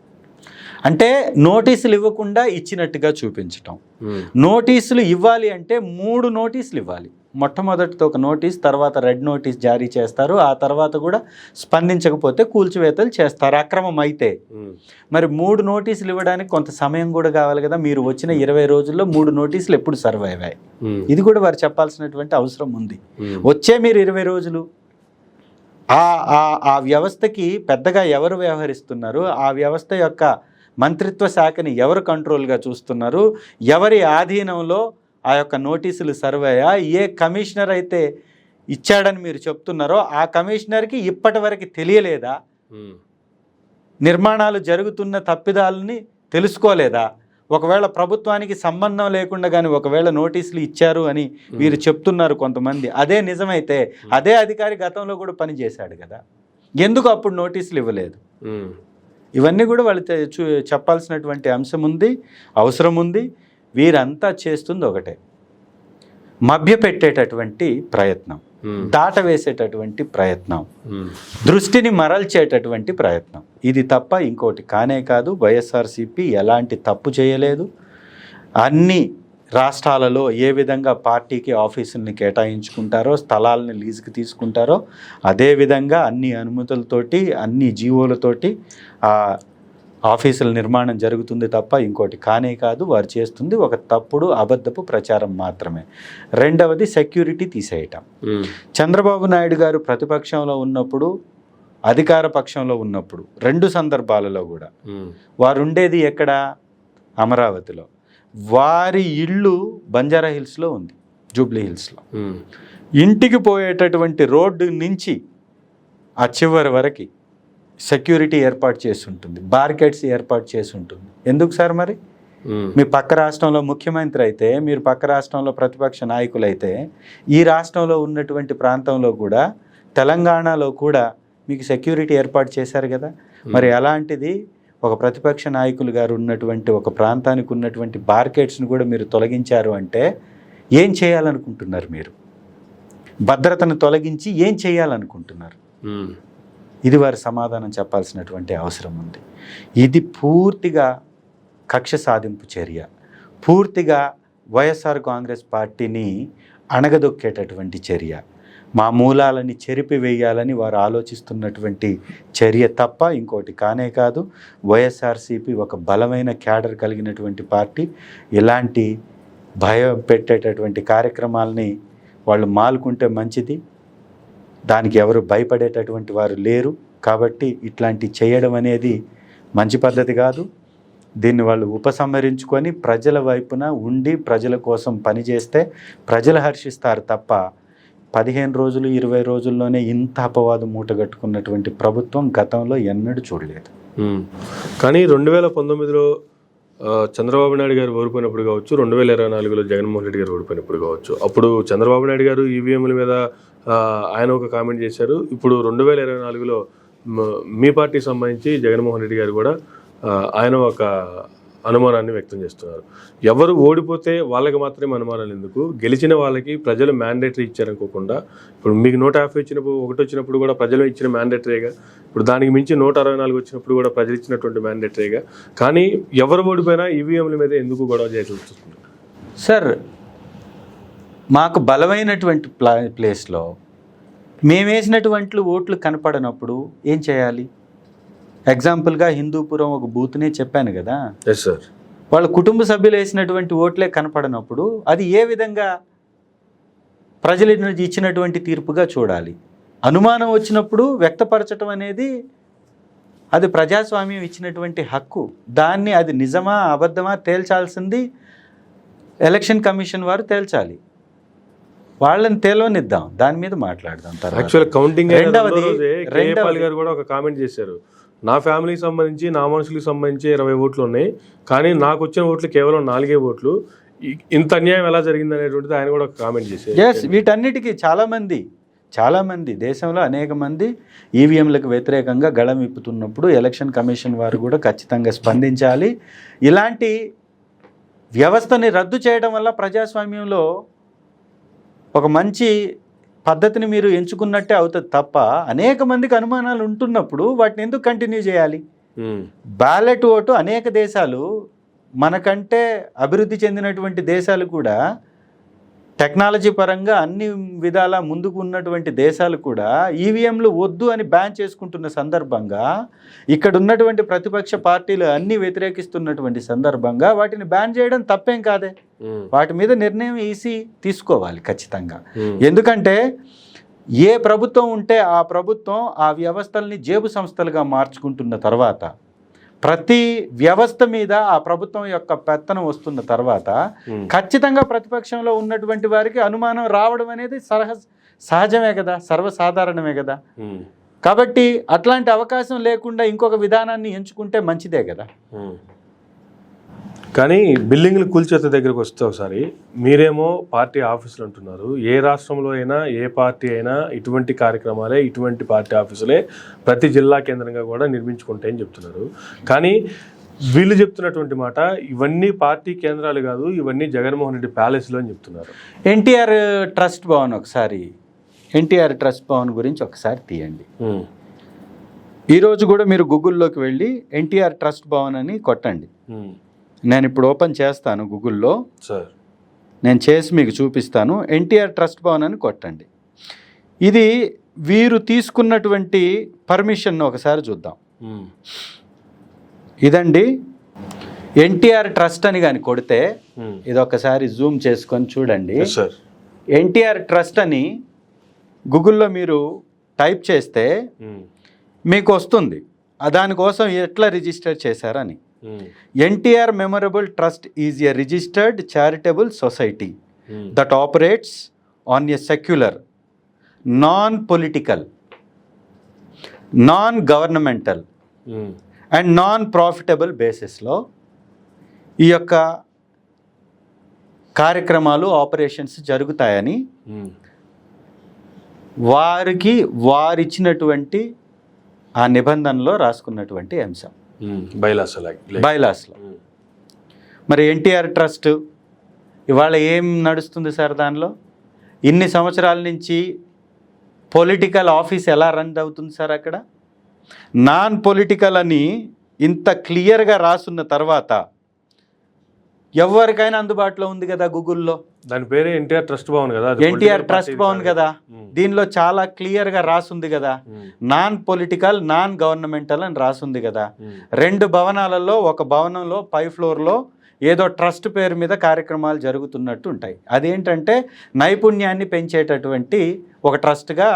అంటే నోటీసులు ఇవ్వకుండా ఇచ్చినట్టుగా చూపించటం. నోటీసులు ఇవ్వాలి అంటే 3 నోటీసులు ఇవ్వాలి. మొట్టమొదటితో ఒక నోటీస్, తర్వాత రెడ్ నోటీస్ జారీ చేస్తారు. ఆ తర్వాత కూడా స్పందించకపోతే కూల్చివేతలు చేస్తారు అక్రమం అయితే. మరి 3 నోటీసులు ఇవ్వడానికి కొంత సమయం కూడా కావాలి కదా. మీరు వచ్చిన 20 రోజుల్లో 3 నోటీసులు ఎప్పుడు సర్వ్ అయ్యాయి? ఇది కూడా వారు చెప్పాల్సినటువంటి అవసరం ఉంది. వచ్చే మీరు 20 రోజులు ఆ వ్యవస్థకి పెద్దగా ఎవరు వ్యవహరిస్తున్నారు, ఆ వ్యవస్థ యొక్క మంత్రిత్వ శాఖని ఎవరు కంట్రోల్గా చూస్తున్నారు, ఎవరి ఆధీనంలో ఆ యొక్క నోటీసులు సర్వ్ అయ్యా, ఏ కమిషనర్ అయితే ఇచ్చాడని మీరు చెప్తున్నారో ఆ కమిషనర్కి ఇప్పటి వరకు తెలియలేదా? నిర్మాణాలు జరుగుతున్న తప్పిదాలని తెలుసుకోలేదా? ఒకవేళ ప్రభుత్వానికి సంబంధం లేకుండా కానీ ఒకవేళ నోటీసులు ఇచ్చారు అని వీరు చెప్తున్నారు కొంతమంది, అదే నిజమైతే అదే అధికారి గతంలో కూడా పనిచేశాడు కదా, ఎందుకు అప్పుడు నోటీసులు ఇవ్వలేదు? ఇవన్నీ కూడా వాళ్ళు చెప్పాల్సినటువంటి అంశం ఉంది, అవసరం ఉంది. వీరంతా చేస్తుంది ఒకటే, మభ్యపెట్టేటటువంటి ప్రయత్నం, దాటవేసేటటువంటి ప్రయత్నం, దృష్టిని మరల్చేటటువంటి ప్రయత్నం. ఇది తప్ప ఇంకోటి కానే కాదు. వైఎస్ఆర్సీపీ ఎలాంటి తప్పు చేయలేదు. అన్ని రాష్ట్రాలలో ఏ విధంగా పార్టీకి ఆఫీసుల్ని కేటాయించుకుంటారో, స్థలాలని లీజుకి తీసుకుంటారో అదేవిధంగా అన్ని అనుమతులతోటి, అన్ని జీవోలతోటి ఆఫీసుల నిర్మాణం జరుగుతుంది తప్ప ఇంకోటి కానే కాదు. వారు చేస్తుంది ఒక తప్పుడు అబద్ధపు ప్రచారం మాత్రమే. రెండవది, సెక్యూరిటీ తీసేయటం. చంద్రబాబు నాయుడు గారు ప్రతిపక్షంలో ఉన్నప్పుడు, అధికార పక్షంలో ఉన్నప్పుడు 2 సందర్భాలలో కూడా వారు ఉండేది ఎక్కడ? అమరావతిలో. వారి ఇల్లు బంజారా హిల్స్లో ఉంది, జూబ్లీ హిల్స్లో. ఇంటికి పోయేటటువంటి రోడ్డు నుంచి ఆ చివరి వరకు సెక్యూరిటీ ఏర్పాటు చేసి ఉంటుంది, బార్కెట్స్ ఏర్పాటు చేసి ఉంటుంది. ఎందుకు సార్? మరి మీ పక్క రాష్ట్రంలో ముఖ్యమంత్రి అయితే, మీరు పక్క రాష్ట్రంలో ప్రతిపక్ష నాయకులు అయితే, ఈ రాష్ట్రంలో ఉన్నటువంటి ప్రాంతంలో కూడా, తెలంగాణలో కూడా మీకు సెక్యూరిటీ ఏర్పాటు చేశారు కదా. మరి అలాంటిది ఒక ప్రతిపక్ష నాయకులు గారు ఉన్నటువంటి ఒక ప్రాంతానికి ఉన్నటువంటి బార్కెట్స్ని కూడా మీరు తొలగించారు అంటే ఏం చేయాలనుకుంటున్నారు? మీరు భద్రతను తొలగించి ఏం చేయాలనుకుంటున్నారు? ఇది వారి సమాధానం చెప్పాల్సినటువంటి అవసరం ఉంది. ఇది పూర్తిగా కక్ష సాధింపు చర్య, పూర్తిగా వైఎస్ఆర్ కాంగ్రెస్ పార్టీని అణగదొక్కేటటువంటి చర్య, మా మూలాలని చెరిపివేయాలని వారు ఆలోచిస్తున్నటువంటి చర్య తప్ప ఇంకోటి కానే కాదు. వైఎస్ఆర్సీపీ ఒక బలమైన క్యాడర్ కలిగినటువంటి పార్టీ. ఇలాంటి భయం పెట్టేటటువంటి కార్యక్రమాలని వాళ్ళు మాలుకుంటే మంచిది. దానికి ఎవరు భయపడేటటువంటి వారు లేరు. కాబట్టి ఇట్లాంటి చేయడం అనేది మంచి పద్ధతి కాదు. దీన్ని వాళ్ళు ఉపసంహరించుకొని ప్రజల వైపున ఉండి ప్రజల కోసం పనిచేస్తే ప్రజలు హర్షిస్తారు తప్ప 15 రోజులు 20 రోజుల్లోనే ఇంత అపవాదం మూటగట్టుకున్నటువంటి ప్రభుత్వం గతంలో ఎన్నడూ చూడలేదు. కానీ 2019లో చంద్రబాబు నాయుడు గారు ఓడిపోయినప్పుడు కావచ్చు, 2024లో జగన్మోహన్ రెడ్డి గారు ఓడిపోయినప్పుడు కావచ్చు, అప్పుడు చంద్రబాబు నాయుడు గారు ఈవీఎంల మీద ఆయన ఒక కామెంట్ చేశారు. ఇప్పుడు 2024లో మీ పార్టీకి సంబంధించి జగన్మోహన్ రెడ్డి గారు కూడా ఆయన ఒక అనుమానాన్ని వ్యక్తం చేస్తున్నారు. ఎవరు ఓడిపోతే వాళ్ళకి మాత్రమే అనుమానాలు ఎందుకు, గెలిచిన వాళ్ళకి ప్రజలు మ్యాండేటరీ ఇచ్చారనుకోకుండా, ఇప్పుడు మీకు 150 వచ్చినప్పుడు, 1 వచ్చినప్పుడు కూడా ప్రజలు ఇచ్చిన మ్యాండేటరీగా, ఇప్పుడు దానికి మించి 164 వచ్చినప్పుడు కూడా ప్రజలు ఇచ్చినటువంటి మ్యాండేటరీగా, కానీ ఎవరు ఓడిపోయినా ఈవీఎంల మీద ఎందుకు గొడవ చేయాల్సి వస్తుంది? సార్, మాకు బలమైనటువంటి ప్లేస్లో మేము వేసినటువంటి ఓట్లు కనపడనప్పుడు ఏం చేయాలి? ఎగ్జాంపుల్గా హిందూపురం ఒక బూత్నే చెప్పాను కదా. Yes sir. వాళ్ళ కుటుంబ సభ్యులు వేసినటువంటి ఓట్లే కనపడనప్పుడు అది ఏ విధంగా ప్రజలు ఇచ్చినటువంటి తీర్పుగా చూడాలి? అనుమానం వచ్చినప్పుడు వ్యక్తపరచడం అనేది అది ప్రజాస్వామ్యం ఇచ్చినటువంటి హక్కు. దాన్ని అది నిజమా అబద్ధమా తేల్చాల్సింది ఎలక్షన్ కమిషన్ వారు తేల్చాలి. వాళ్ళని తెలియనిద్దాం, దాని మీద మాట్లాడదాం తర్వాత. యాక్చువల్ కౌంటింగ్ రెండవది గారు కూడా ఒక కామెంట్ చేశారు, నా ఫ్యామిలీకి సంబంధించి నా మనుషులకు సంబంధించి 20 ఓట్లు ఉన్నాయి, కానీ నాకు వచ్చిన ఓట్లు కేవలం 4 ఓట్లు, ఇంత అన్యాయం ఎలా జరిగింది అనేటువంటిది ఆయన కూడా ఒక కామెంట్ చేశారు. ఎస్, వీటన్నిటికీ చాలామంది దేశంలో అనేక మంది ఈవీఎంలకు వ్యతిరేకంగా గళం విప్పుతున్నప్పుడు ఎలక్షన్ కమిషన్ వారు కూడా ఖచ్చితంగా స్పందించాలి. ఇలాంటి వ్యవస్థని రద్దు చేయడం వల్ల ప్రజాస్వామ్యంలో ఒక మంచి పద్ధతిని మీరు ఎంచుకున్నట్టే అవుతుంది తప్ప, అనేక మందికి అనుమానాలు ఉంటున్నప్పుడు వాటిని ఎందుకు కంటిన్యూ చేయాలి? బ్యాలెట్ ఓటు అనేక దేశాలు, మనకంటే అభివృద్ధి చెందినటువంటి దేశాలు కూడా, టెక్నాలజీ పరంగా అన్ని విధాలా ముందుకు ఉన్నటువంటి దేశాలు కూడా ఈవీఎంలు వద్దు అని బ్యాన్ చేసుకుంటున్న సందర్భంగా, ఇక్కడ ఉన్నటువంటి ప్రతిపక్ష పార్టీలు అన్ని వ్యతిరేకిస్తున్నటువంటి సందర్భంగా వాటిని బ్యాన్ చేయడం తప్పేం కాదే. వాటి మీద నిర్ణయం ఈసీ తీసుకోవాలి ఖచ్చితంగా. ఎందుకంటే ఏ ప్రభుత్వం ఉంటే ఆ ప్రభుత్వం ఆ వ్యవస్థల్ని జేబు సంస్థలుగా మార్చుకుంటున్న తర్వాత, ప్రతి వ్యవస్థ మీద ఆ ప్రభుత్వం యొక్క పెత్తనం వస్తున్న తర్వాత ఖచ్చితంగా ప్రతిపక్షంలో ఉన్నటువంటి వారికి అనుమానం రావడం అనేది సహజమే కదా, సర్వసాధారణమే కదా. కాబట్టి అట్లాంటి అవకాశం లేకుండా ఇంకొక విధానాన్ని ఎంచుకుంటే మంచిదే కదా. కానీ బిల్డింగ్లు కూల్చేత దగ్గరకు వస్తే ఒకసారి మీరేమో పార్టీ ఆఫీసులు అంటున్నారు, ఏ రాష్ట్రంలో అయినా ఏ పార్టీ అయినా ఇటువంటి కార్యక్రమాలే, ఇటువంటి పార్టీ ఆఫీసులే ప్రతి జిల్లా కేంద్రంగా కూడా నిర్మించుకుంటాయని చెప్తున్నారు. కానీ వీళ్ళు చెప్తున్నటువంటి మాట, ఇవన్నీ పార్టీ కేంద్రాలు కాదు, ఇవన్నీ జగన్మోహన్ రెడ్డి ప్యాలెస్లో అని చెప్తున్నారు. ఎన్టీఆర్ ట్రస్ట్ భవన్, ఒకసారి ఎన్టీఆర్ ట్రస్ట్ భవన్ గురించి ఒకసారి తీయండి. ఈరోజు కూడా మీరు గూగుల్లోకి వెళ్ళి ఎన్టీఆర్ ట్రస్ట్ భవన్ అని కొట్టండి. నేను ఇప్పుడు ఓపెన్ చేస్తాను గూగుల్లో, నేను చేసి మీకు చూపిస్తాను. ఎన్టీఆర్ ట్రస్ట్ భవన్ అని కొట్టండి. ఇది వీరు తీసుకున్నటువంటి పర్మిషన్ ఒకసారి చూద్దాం. ఇదండి ఎన్టీఆర్ ట్రస్ట్ అని కానీ కొడితే, ఇది ఒకసారి జూమ్ చేసుకొని చూడండి. ఎన్టీఆర్ ట్రస్ట్ అని గూగుల్లో మీరు టైప్ చేస్తే మీకు వస్తుంది దానికోసం ఎట్లా రిజిస్టర్ చేశారని. NTR memorable trust is a registered charitable society that operates on a secular, non political, non governmental and non profitable బేసిస్లో ఈ యొక్క కార్యక్రమాలు, ఆపరేషన్స్ జరుగుతాయని వారిచ్చినటువంటి ఆ నిబంధనలో రాసుకున్నటువంటి అంశం బైలాస్లో. మరి ఎన్టీఆర్ ట్రస్ట్ ఇవాళ ఏం నడుస్తుంది సార్? దానిలో ఇన్ని సంవత్సరాల నుంచి పొలిటికల్ ఆఫీస్ ఎలా రన్ అవుతుంది సార్? అక్కడ నాన్ పొలిటికల్ అని ఇంత క్లియర్గా రాసున్న తర్వాత ఎవరికైనా అందుబాటులో ఉంది కదా గూగుల్లో. దాని పేరు ఎన్టీఆర్ ట్రస్ట్ భవన్ కదా, ఎన్టీఆర్ ట్రస్ట్ భవన్ కదా. దీనిలో చాలా క్లియర్గా రాసుంది కదా, నాన్ పొలిటికల్, నాన్ గవర్నమెంటల్ అని రాసుంది కదా. 2 భవనాలలో ఒక భవనంలో పై ఫ్లోర్లో ఏదో ట్రస్ట్ పేరు మీద కార్యక్రమాలు జరుగుతున్నట్టు ఉంటాయి. అదేంటంటే నైపుణ్యాన్ని పెంచేటటువంటి ఒక ట్రస్ట్గా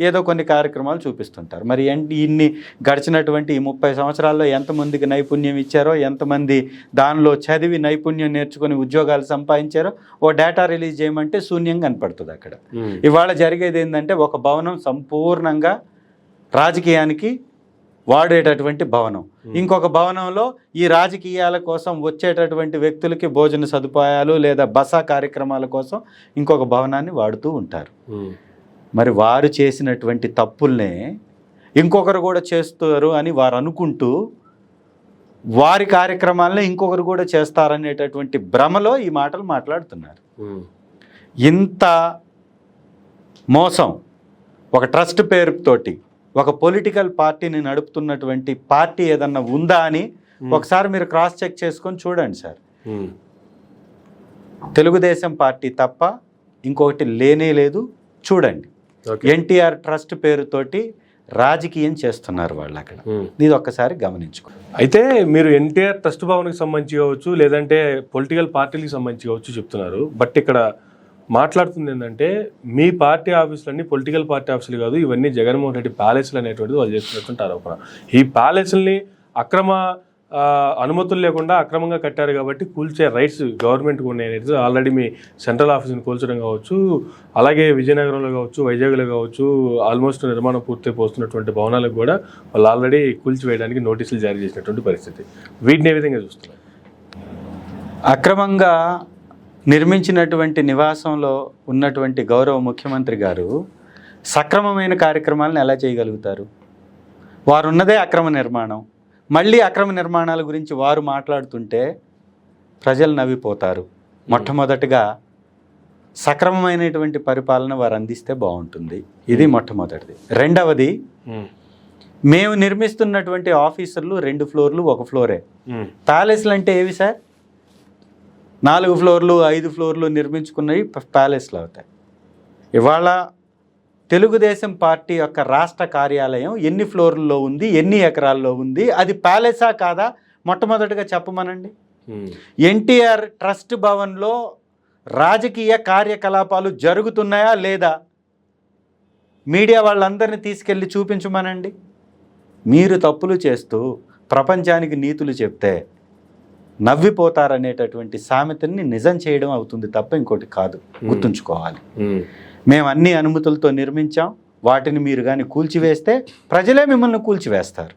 ఏదో కొన్ని కార్యక్రమాలు చూపిస్తుంటారు. మరి ఇన్ని గడిచినటువంటి ఈ 30 సంవత్సరాల్లో ఎంతమందికి నైపుణ్యం ఇచ్చారో, ఎంతమంది దానిలో చదివి నైపుణ్యం నేర్చుకుని ఉద్యోగాలు సంపాదించారో ఓ డేటా రిలీజ్ చేయమంటే శూన్యం కనపడుతుంది అక్కడ. ఇవాళ జరిగేది ఏంటంటే ఒక భవనం సంపూర్ణంగా రాజకీయానికి వాడేటటువంటి భవనం, ఇంకొక భవనంలో ఈ రాజకీయాల కోసం వచ్చేటటువంటి వ్యక్తులకి భోజన సదుపాయాలు లేదా బస కార్యక్రమాల కోసం ఇంకొక భవనాన్ని వాడుతూ ఉంటారు. మరి వారు చేసినటువంటి తప్పుల్నే ఇంకొకరు కూడా చేస్తారు అని వారు అనుకుంటూ వారి కార్యక్రమాలనే ఇంకొకరు కూడా చేస్తారనేటటువంటి భ్రమలో ఈ మాటలు మాట్లాడుతున్నారు. ఇంత మోసం ఒక ట్రస్ట్ పేరుతోటి ఒక పొలిటికల్ పార్టీని నడుపుతున్నటువంటి పార్టీ ఏదన్నా ఉందా అని ఒకసారి మీరు క్రాస్ చెక్ చేసుకొని చూడండి సార్. తెలుగుదేశం పార్టీ తప్ప ఇంకొకటి లేనే లేదు. చూడండి, ఎన్టీఆర్ ట్రస్ట్ పేరుతోటి రాజకీయం చేస్తున్నారు వాళ్ళు అక్కడ. ఇది ఒక్కసారి గమనించుకో. అయితే మీరు ఎన్టీఆర్ ట్రస్ట్ భవన్కి సంబంధించి కావచ్చు, లేదంటే పొలిటికల్ పార్టీలకు సంబంధించి కావచ్చు చెప్తున్నారు. బట్ ఇక్కడ మాట్లాడుతుంది ఏంటంటే మీ పార్టీ ఆఫీసులన్నీ పొలిటికల్ పార్టీ ఆఫీసులు కాదు, ఇవన్నీ జగన్మోహన్ రెడ్డి ప్యాలెస్లు అనేటువంటిది వాళ్ళు చేస్తున్నటువంటి ఆరోపణ. ఈ ప్యాలెస్ని అక్రమ అనుమతులు లేకుండా అక్రమంగా కట్టారు కాబట్టి కూల్చే రైట్స్ గవర్నమెంట్కి ఉన్నాయి అనేది ఆల్రెడీ మీ సెంట్రల్ ఆఫీస్ని కూల్చడం కావచ్చు, అలాగే విజయనగరంలో కావచ్చు, వైజాగ్లో కావచ్చు, ఆల్మోస్ట్ నిర్మాణం పూర్తయిపోతున్నటువంటి భవనాలకు కూడా వాళ్ళు ఆల్రెడీ కూల్చివేయడానికి నోటీసులు జారీ చేసినటువంటి పరిస్థితి. వీటిని ఏ విధంగా చూస్తున్నారు? అక్రమంగా నిర్మించినటువంటి నివాసంలో ఉన్నటువంటి గౌరవ ముఖ్యమంత్రి గారు సక్రమమైన కార్యక్రమాలను ఎలా చేయగలుగుతారు? వారు ఉన్నదే అక్రమ నిర్మాణం. మళ్ళీ అక్రమ నిర్మాణాల గురించి వారు మాట్లాడుతుంటే ప్రజలు నవ్విపోతారు. మొట్టమొదటిగా సక్రమమైనటువంటి పరిపాలన వారు అందిస్తే బాగుంటుంది. ఇది మొట్టమొదటిది. రెండవది, మేము నిర్మిస్తున్నటువంటి ఆఫీసులు 2 ఫ్లోర్లు 1 ఫ్లోరే. ప్యాలెస్లు అంటే ఏవి సార్? 4 ఫ్లోర్లు 5 ఫ్లోర్లు నిర్మించుకున్నవి ప్యాలెస్లు అవుతాయి. ఇవాళ తెలుగుదేశం పార్టీ యొక్క రాష్ట్ర కార్యాలయం ఎన్ని ఫ్లోర్లలో ఉంది, ఎన్ని ఎకరాల్లో ఉంది, అది ప్యాలెసా కాదా మొట్టమొదటిగా చెప్పమనండి. ఎన్టీఆర్ ట్రస్ట్ భవన్లో రాజకీయ కార్యకలాపాలు జరుగుతున్నాయా లేదా? మీడియా వాళ్ళందరినీ తీసుకెళ్ళి చూపించమనండి. మీరు తప్పులు చేస్తూ ప్రపంచానికి నీతులు చెప్తే నవ్విపోతారనేటటువంటి సామెతని నిజం చేయడం అవుతుంది తప్ప ఇంకోటి కాదు. గుర్తుంచుకోవాలి. మేము అన్ని అనుమతులతో నిర్మించాం, వాటిని మీరు కానీ కూల్చివేస్తే ప్రజలే మిమ్మల్ని కూల్చివేస్తారు.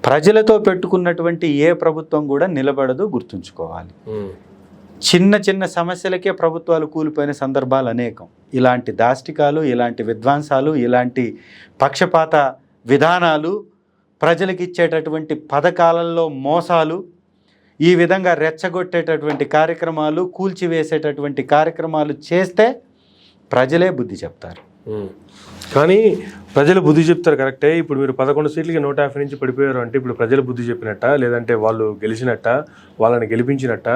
ప్రజలతో పెట్టుకున్నటువంటి ఏ ప్రభుత్వం కూడా నిలబడదు, గుర్తుంచుకోవాలి. చిన్న చిన్న సమస్యలకే ప్రభుత్వాలు కూలిపోయిన సందర్భాలు అనేకం. ఇలాంటి దాష్టికాలు, ఇలాంటి విధ్వంసాలు, ఇలాంటి పక్షపాత విధానాలు, ప్రజలకు ఇచ్చేటటువంటి పథకాలలో మోసాలు, ఈ విధంగా రెచ్చగొట్టేటటువంటి కార్యక్రమాలు, కూల్చివేసేటటువంటి కార్యక్రమాలు చేస్తే ప్రజలే బుద్ధి చెప్తారు. కానీ ప్రజలు బుద్ధి చెప్తారు కరెక్టే. ఇప్పుడు మీరు 11 సీట్లకి 150 నుంచి పడిపోయారు అంటే ఇప్పుడు ప్రజలు బుద్ధి చెప్పినట్ట, లేదంటే వాళ్ళు గెలిచినట్ట, వాళ్ళని గెలిపించినట్ట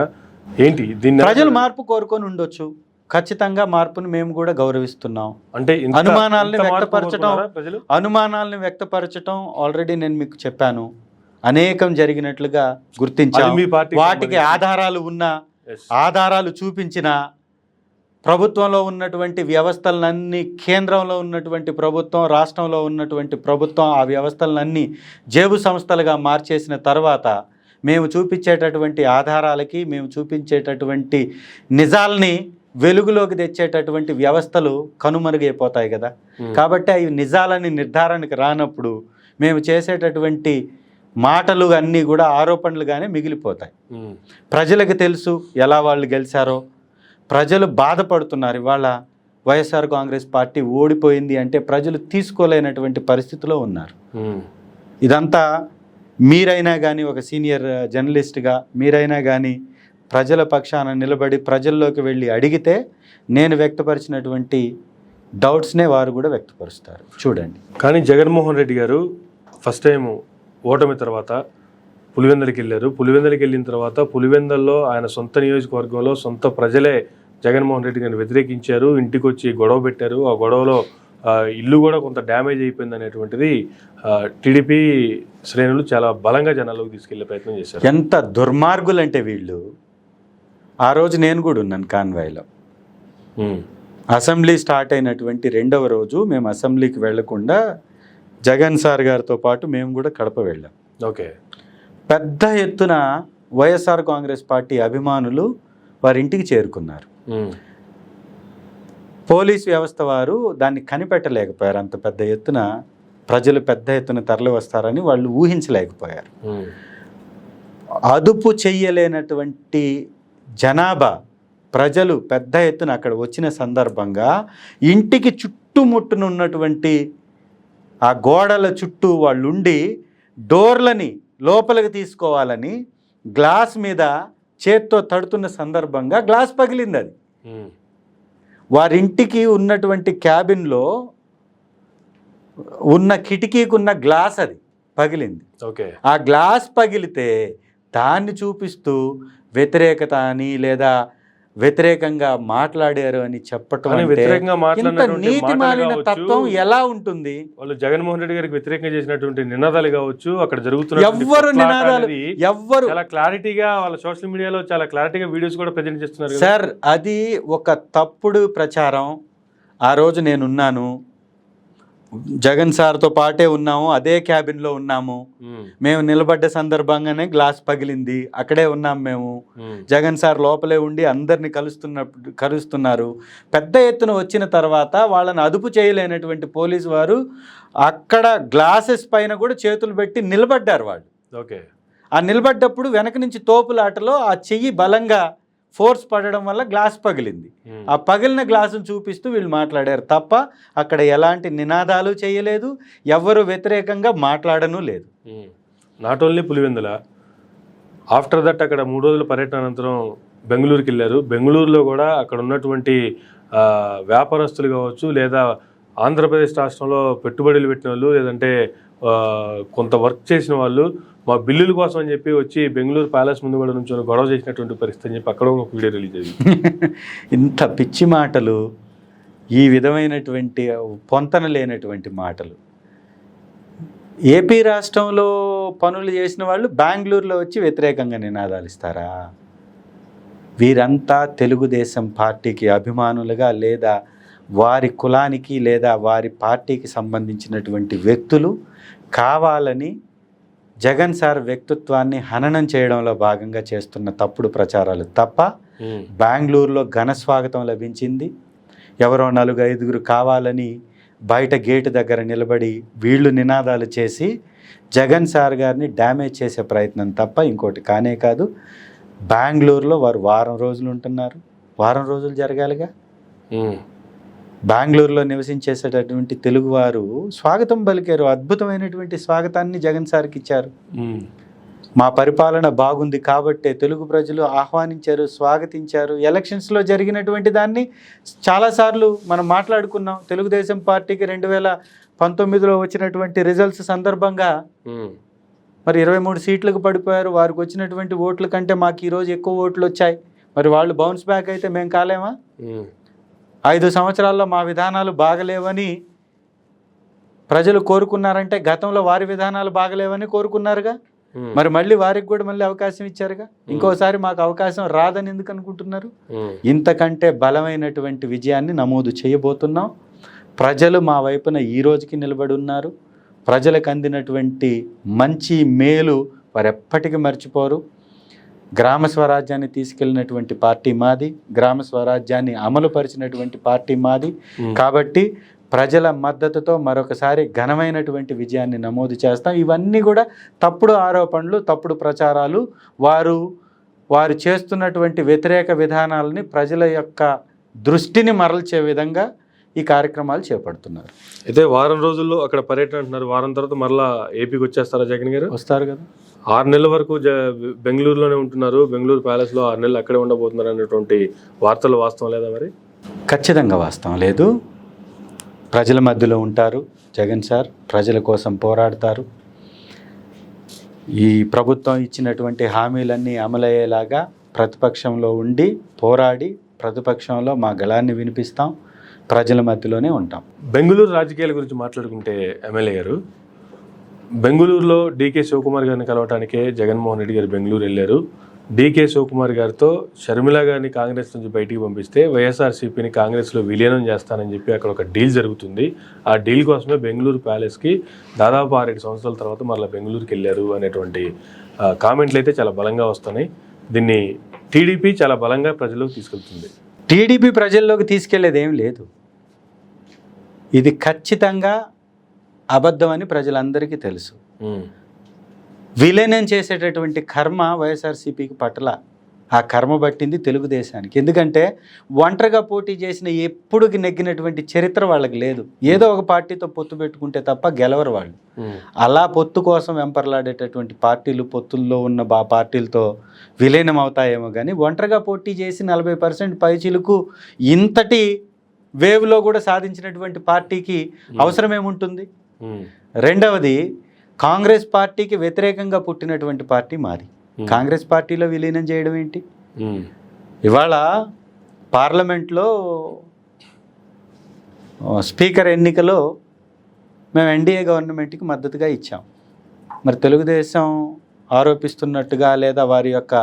ఏంటి? దీన్ని ప్రజలు మార్పు కోరుకొని ఉండొచ్చు. ఖచ్చితంగా మార్పును మేము కూడా గౌరవిస్తున్నాం. అంటే అనుమానాలను వ్యక్తపరచడం ఆల్రెడీ నేను మీకు చెప్పాను. అనేకం జరిగినట్లుగా గుర్తించాం. వాటికి ఆధారాలు ఉన్నా, ఆధారాలు చూపించిన ప్రభుత్వంలో ఉన్నటువంటి వ్యవస్థలన్నీ, కేంద్రంలో ఉన్నటువంటి ప్రభుత్వం, రాష్ట్రంలో ఉన్నటువంటి ప్రభుత్వం ఆ వ్యవస్థలన్నీ జేబు సంస్థలుగా మార్చేసిన తర్వాత మేము చూపించేటటువంటి ఆధారాలకి, మేము చూపించేటటువంటి నిజాల్ని వెలుగులోకి తెచ్చేటటువంటి వ్యవస్థలు కనుమరుగైపోతాయి కదా. కాబట్టి అవి నిజాలని నిర్ధారణకు రానప్పుడు మేము చేసేటటువంటి మాటలు అన్నీ కూడా ఆరోపణలుగానే మిగిలిపోతాయి. ప్రజలకు తెలుసు ఎలా వాళ్ళు గెలిచారో. ప్రజలు బాధపడుతున్నారు. ఇవాళ వైఎస్ఆర్ కాంగ్రెస్ పార్టీ ఓడిపోయింది అంటే ప్రజలు తీసుకోలేనటువంటి పరిస్థితిలో ఉన్నారు. ఇదంతా మీరైనా కానీ, ఒక సీనియర్ జర్నలిస్ట్గా మీరైనా కానీ ప్రజల పక్షాన నిలబడి ప్రజల్లోకి వెళ్ళి అడిగితే నేను వ్యక్తపరిచినటువంటి డౌట్స్నే వారు కూడా వ్యక్తపరుస్తారు. చూడండి. కానీ జగన్మోహన్ రెడ్డి గారు ఫస్ట్ టైం ఓటమి తర్వాత పులివెందులకి వెళ్ళారు. పులివెందులకి వెళ్ళిన తర్వాత పులివెందుల్లో ఆయన సొంత నియోజకవర్గంలో సొంత ప్రజలే జగన్మోహన్ రెడ్డి గారిని వ్యతిరేకించారు. ఇంటికి వచ్చి గొడవ పెట్టారు. ఆ గొడవలో ఇల్లు కూడా కొంత డ్యామేజ్ అయిపోయింది అనేటువంటిది టీడీపీ శ్రేణులు చాలా బలంగా జనాల్లోకి తీసుకెళ్లే ప్రయత్నం చేశారు. ఎంత దుర్మార్గులు అంటే వీళ్ళు. ఆ రోజు నేను కూడా ఉన్నాను కాన్వాయ్లో. అసెంబ్లీ స్టార్ట్ అయినటువంటి 2వ రోజు మేము అసెంబ్లీకి వెళ్లకుండా జగన్ సార్ గారితో పాటు మేము కూడా కడప వెళ్ళాం. ఓకే. పెద్ద ఎత్తున వైఎస్ఆర్ కాంగ్రెస్ పార్టీ అభిమానులు వారి ఇంటికి చేరుకున్నారు. పోలీస్ వ్యవస్థ వారు దాన్ని కనిపెట్టలేకపోయారు. అంత పెద్ద ఎత్తున ప్రజలు పెద్ద ఎత్తున తరలి వస్తారని వాళ్ళు ఊహించలేకపోయారు. అదుపు చెయ్యలేనటువంటి జనాభా ప్రజలు పెద్ద ఎత్తున అక్కడ వచ్చిన సందర్భంగా ఇంటికి చుట్టుముట్టునున్నటువంటి ఆ గోడల చుట్టూ వాళ్ళుండి డోర్లని లోపలికి తీసుకోవాలని గ్లాస్ మీద చేత్తో తడుతున్న సందర్భంగా గ్లాస్ పగిలింది. అది వారింటికి ఉన్నటువంటి క్యాబిన్లో ఉన్న కిటికీకి ఉన్న గ్లాస్ అది పగిలింది. ఓకే. ఆ గ్లాస్ పగిలితే దాన్ని చూపిస్తూ వ్యతిరేకత అని లేదా వ్యతిరేకంగా మాట్లాడారు అని చెప్పటం నీతి మాలిన తత్వం ఎలా ఉంటుంది? వాళ్ళు జగన్మోహన్ రెడ్డి గారికి వ్యతిరేకంగా చేసినటువంటి నినాదాలు కావచ్చు, అక్కడ జరుగుతున్న ఎవ్వరు చాలా క్లారిటీగా వాళ్ళ సోషల్ మీడియాలో చాలా క్లారిటీగా వీడియోస్ కూడా ప్రజెంట్ చేస్తున్నారు సార్. అది ఒక తప్పుడు ప్రచారం. ఆ రోజు నేనున్నాను. జగన్ సార్తో పాటే ఉన్నాము, అదే క్యాబిన్లో ఉన్నాము. మేము నిలబడ్డ సందర్భంగానే గ్లాస్ పగిలింది, అక్కడే ఉన్నాం మేము. జగన్ సార్ లోపలే ఉండి అందరినీ కలుస్తున్నారు. పెద్ద ఎత్తున వచ్చిన తర్వాత వాళ్ళని అదుపు చేయలేనటువంటి పోలీసు వారు అక్కడ గ్లాసెస్ పైన కూడా చేతులు పెట్టి నిలబడ్డారు వాళ్ళు. ఓకే. ఆ నిలబడ్డప్పుడు వెనక నుంచి తోపులాటలో ఆ చెయ్యి బలంగా ఫోర్స్ పడడం వల్ల గ్లాస్ పగిలింది. ఆ పగిలిన గ్లాసును చూపిస్తూ వీళ్ళు మాట్లాడారు తప్ప అక్కడ ఎలాంటి నినాదాలు చేయలేదు, ఎవరు వ్యతిరేకంగా మాట్లాడను లేదు. Not only Pulivendula, after that అక్కడ 3 రోజుల పర్యటన అనంతరం బెంగళూరుకి వెళ్ళారు. బెంగళూరులో కూడా అక్కడ ఉన్నటువంటి వ్యాపారస్తులు కావచ్చు, లేదా ఆంధ్రప్రదేశ్ రాష్ట్రంలో పెట్టుబడులు పెట్టిన వాళ్ళు, లేదంటే కొంత వర్క్ చేసిన వాళ్ళు మా బిల్లుల కోసం అని చెప్పి వచ్చి బెంగళూరు ప్యాలెస్ ముందు కూడా నుంచి గొడవ చేసినటువంటి పరిస్థితి అని చెప్పి అక్కడ ఒక వీడియో రిలీజ్ అయ్యింది. ఇంత పిచ్చి మాటలు, ఈ విధమైనటువంటి పొంతన లేనటువంటి మాటలు ఏపీ రాష్ట్రంలో పనులు చేసిన వాళ్ళు బెంగళూరులో వచ్చి వ్యతిరేకంగా నినాదాలు ఇస్తారా? వీరంతా తెలుగుదేశం పార్టీకి అభిమానులుగా, లేదా వారి కులానికి లేదా వారి పార్టీకి సంబంధించినటువంటి వ్యక్తులు కావాలని జగన్ సార్ వ్యక్తిత్వాన్ని హననం చేయడంలో భాగంగా చేస్తున్న తప్పుడు ప్రచారాలు తప్ప బెంగళూరులో ఘన స్వాగతం లభించింది. ఎవరో 4-5 కావాలని బయట గేటు దగ్గర నిలబడి వీళ్ళు నినాదాలు చేసి జగన్ సార్ గారిని డ్యామేజ్ చేసే ప్రయత్నం తప్ప ఇంకోటి కానే కాదు. బెంగళూరులో వారు వారం రోజులు ఉంటున్నారు, వారం రోజులు జరగాలిగా. బెంగళూరులో నివసించేసేటటువంటి తెలుగువారు స్వాగతం పలికారు, అద్భుతమైనటువంటి స్వాగతాన్ని జగన్ సార్కి ఇచ్చారు. మా పరిపాలన బాగుంది కాబట్టే తెలుగు ప్రజలు ఆహ్వానించారు, స్వాగతించారు. ఎలక్షన్స్లో జరిగినటువంటి దాన్ని చాలాసార్లు మనం మాట్లాడుకున్నాం. తెలుగుదేశం పార్టీకి 2019లో వచ్చినటువంటి రిజల్ట్స్ సందర్భంగా మరి 23 సీట్లకు పడిపోయారు. వారికి వచ్చినటువంటి ఓట్ల కంటే మాకు ఈరోజు ఎక్కువ ఓట్లు వచ్చాయి. మరి వాళ్ళు బౌన్స్ బ్యాక్ అయితే మేము కాలేమా? 5 సంవత్సరాల్లో మా విధానాలు బాగలేవని ప్రజలు కోరుకున్నారంటే గతంలో వారి విధానాలు బాగలేవని కోరుకున్నారుగా. మరి మళ్ళీ వారికి కూడా మళ్ళీ అవకాశం ఇచ్చారుగా. ఇంకోసారి మాకు అవకాశం రాదని ఎందుకు అనుకుంటున్నారు? ఇంతకంటే బలమైనటువంటి విజయాన్ని నమోదు చేయబోతున్నాం. ప్రజలు మా వైపున ఈ రోజుకి నిలబడి ఉన్నారు. ప్రజలకు అందినటువంటి మంచి మేలు వారు ఎప్పటికీ మర్చిపోరు. గ్రామ స్వరాజ్యాన్ని తీసుకెళ్ళినటువంటి పార్టీ మాది, గ్రామ స్వరాజ్యాన్ని అమలుపరిచినటువంటి పార్టీ మాది. కాబట్టి ప్రజల మద్దతుతో మరొకసారి ఘనమైనటువంటి విజయాన్ని నమోదు చేస్తాం. ఇవన్నీ కూడా తప్పుడు ఆరోపణలు, తప్పుడు ప్రచారాలు, వారు చేస్తున్నటువంటి వ్యతిరేక విధానాలని ప్రజల యొక్క దృష్టిని మరల్చే విధంగా ఈ కార్యక్రమాలు చేపడుతున్నారు. అయితే వారం రోజుల్లో అక్కడ పర్యటన అంటున్నారు, వారం తర్వాత మరలా ఏపీకి వచ్చేస్తారా జగన్ గారు? వస్తారు కదా. 6 నెలల వరకు బెంగళూరులోనే ఉంటున్నారు, బెంగళూరు ప్యాలెస్లో 6 నెలలు అక్కడే ఉండబోతున్నారు అనేటువంటి వార్తలు వాస్తవం లేదా? మరి ఖచ్చితంగా వాస్తవం లేదు. ప్రజల మధ్యలో ఉంటారు జగన్ సార్, ప్రజల కోసం పోరాడతారు. ఈ ప్రభుత్వం ఇచ్చినటువంటి హామీలన్నీ అమలయ్యేలాగా ప్రతిపక్షంలో ఉండి పోరాడి ప్రతిపక్షంలో మా గళాన్ని వినిపిస్తాం, ప్రజల మధ్యలోనే ఉంటాం. బెంగళూరు రాజకీయాల గురించి మాట్లాడుకుంటే ఎమ్మెల్యే గారు, బెంగళూరులో డీకే శివకుమార్ గారిని కలవటానికే జగన్మోహన్ రెడ్డి గారు బెంగళూరు వెళ్ళారు. డీకే శివకుమార్ గారితో షర్మిల గారిని కాంగ్రెస్ నుంచి బయటికి పంపిస్తే వైఎస్ఆర్సీపీని కాంగ్రెస్లో విలీనం చేస్తానని చెప్పి అక్కడ ఒక డీల్ జరుగుతుంది. ఆ డీల్ కోసమే బెంగళూరు ప్యాలెస్కి దాదాపు 6-7 సంవత్సరాల తర్వాత మరలా బెంగళూరుకి వెళ్ళారు అనేటువంటి కామెంట్లు అయితే చాలా బలంగా వస్తున్నాయి. దీన్ని టీడీపీ చాలా బలంగా ప్రజల్లోకి తీసుకెళ్తుంది. టీడీపీ ప్రజల్లోకి తీసుకెళ్లేది ఏం లేదు. ఇది ఖచ్చితంగా అబద్ధం అని ప్రజలందరికీ తెలుసు. విలీనం చేసేటటువంటి కర్మ వైఎస్ఆర్సీపీకి పట్ల, ఆ కర్మ పట్టింది తెలుగుదేశానికి. ఎందుకంటే ఒంటరిగా పోటీ చేసిన ఎప్పుడు నెగ్గినటువంటి చరిత్ర వాళ్ళకి లేదు. ఏదో ఒక పార్టీతో పొత్తు పెట్టుకుంటే తప్ప గెలవరు వాళ్ళు. అలా పొత్తు కోసం వెంపర్లాడేటటువంటి పార్టీలు, పొత్తుల్లో ఉన్న పార్టీలతో విలీనం అవుతాయేమో కానీ ఒంటరిగా పోటీ చేసి 40% పైచిలకు ఇంతటి వేవ్లో కూడా సాధించినటువంటి పార్టీకి అవసరమేముంటుంది? రెండవది, కాంగ్రెస్ పార్టీకి వ్యతిరేకంగా పుట్టినటువంటి పార్టీ మాది. కాంగ్రెస్ పార్టీలో విలీనం చేయడం ఏంటి? ఇవాళ పార్లమెంట్లో స్పీకర్ ఎన్నికలో మేము ఎన్డీఏ గవర్నమెంట్కి మద్దతుగా ఇచ్చాం. మరి తెలుగుదేశం ఆరోపిస్తున్నట్టుగా లేదా వారి యొక్క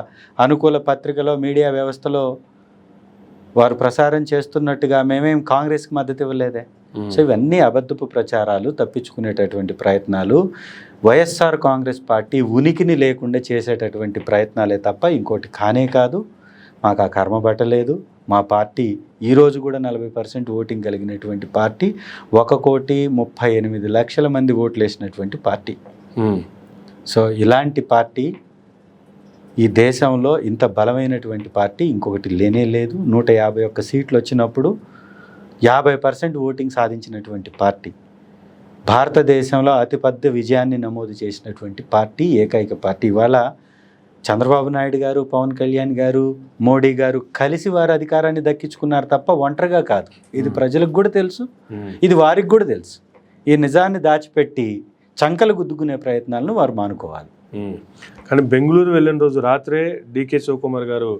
అనుకూల పత్రికలో, మీడియా వ్యవస్థలో వారు ప్రసారం చేస్తున్నట్టుగా మేమేం కాంగ్రెస్కి మద్దతు ఇవ్వలేదే. సో ఇవన్నీ అబద్ధపు ప్రచారాలు, తప్పించుకునేటటువంటి ప్రయత్నాలు, వైఎస్ఆర్ కాంగ్రెస్ పార్టీ ఉనికిని లేకుండా చేసేటటువంటి ప్రయత్నాలే తప్ప ఇంకోటి కానే కాదు. మాకు ఆ కర్మ పట్టలేదు. మా పార్టీ ఈరోజు కూడా 40% ఓటింగ్ కలిగినటువంటి పార్టీ, 1,38,00,000 మంది ఓట్లు వేసినటువంటి పార్టీ. సో ఇలాంటి పార్టీ, ఈ దేశంలో ఇంత బలమైనటువంటి పార్టీ ఇంకొకటి లేనే లేదు. 151 సీట్లు వచ్చినప్పుడు 50% ఓటింగ్ సాధించినటువంటి పార్టీ, భారతదేశంలో అతిపెద్ద విజయాన్ని నమోదు చేసినటువంటి పార్టీ, ఏకైక పార్టీ. ఇవాళ చంద్రబాబు నాయుడు గారు, పవన్ కళ్యాణ్ గారు, మోడీ గారు కలిసి వారు అధికారాన్ని దక్కించుకున్నారు తప్ప ఒంటరిగా కాదు. ఇది ప్రజలకు కూడా తెలుసు, ఇది వారికి కూడా తెలుసు. ఈ నిజాన్ని దాచిపెట్టి చంకలు గుద్దుకునే ప్రయత్నాలను వారు మానుకోవాలి. కానీ బెంగళూరు వెళ్ళిన రోజు రాత్రే డీకే శివకుమార్ గారు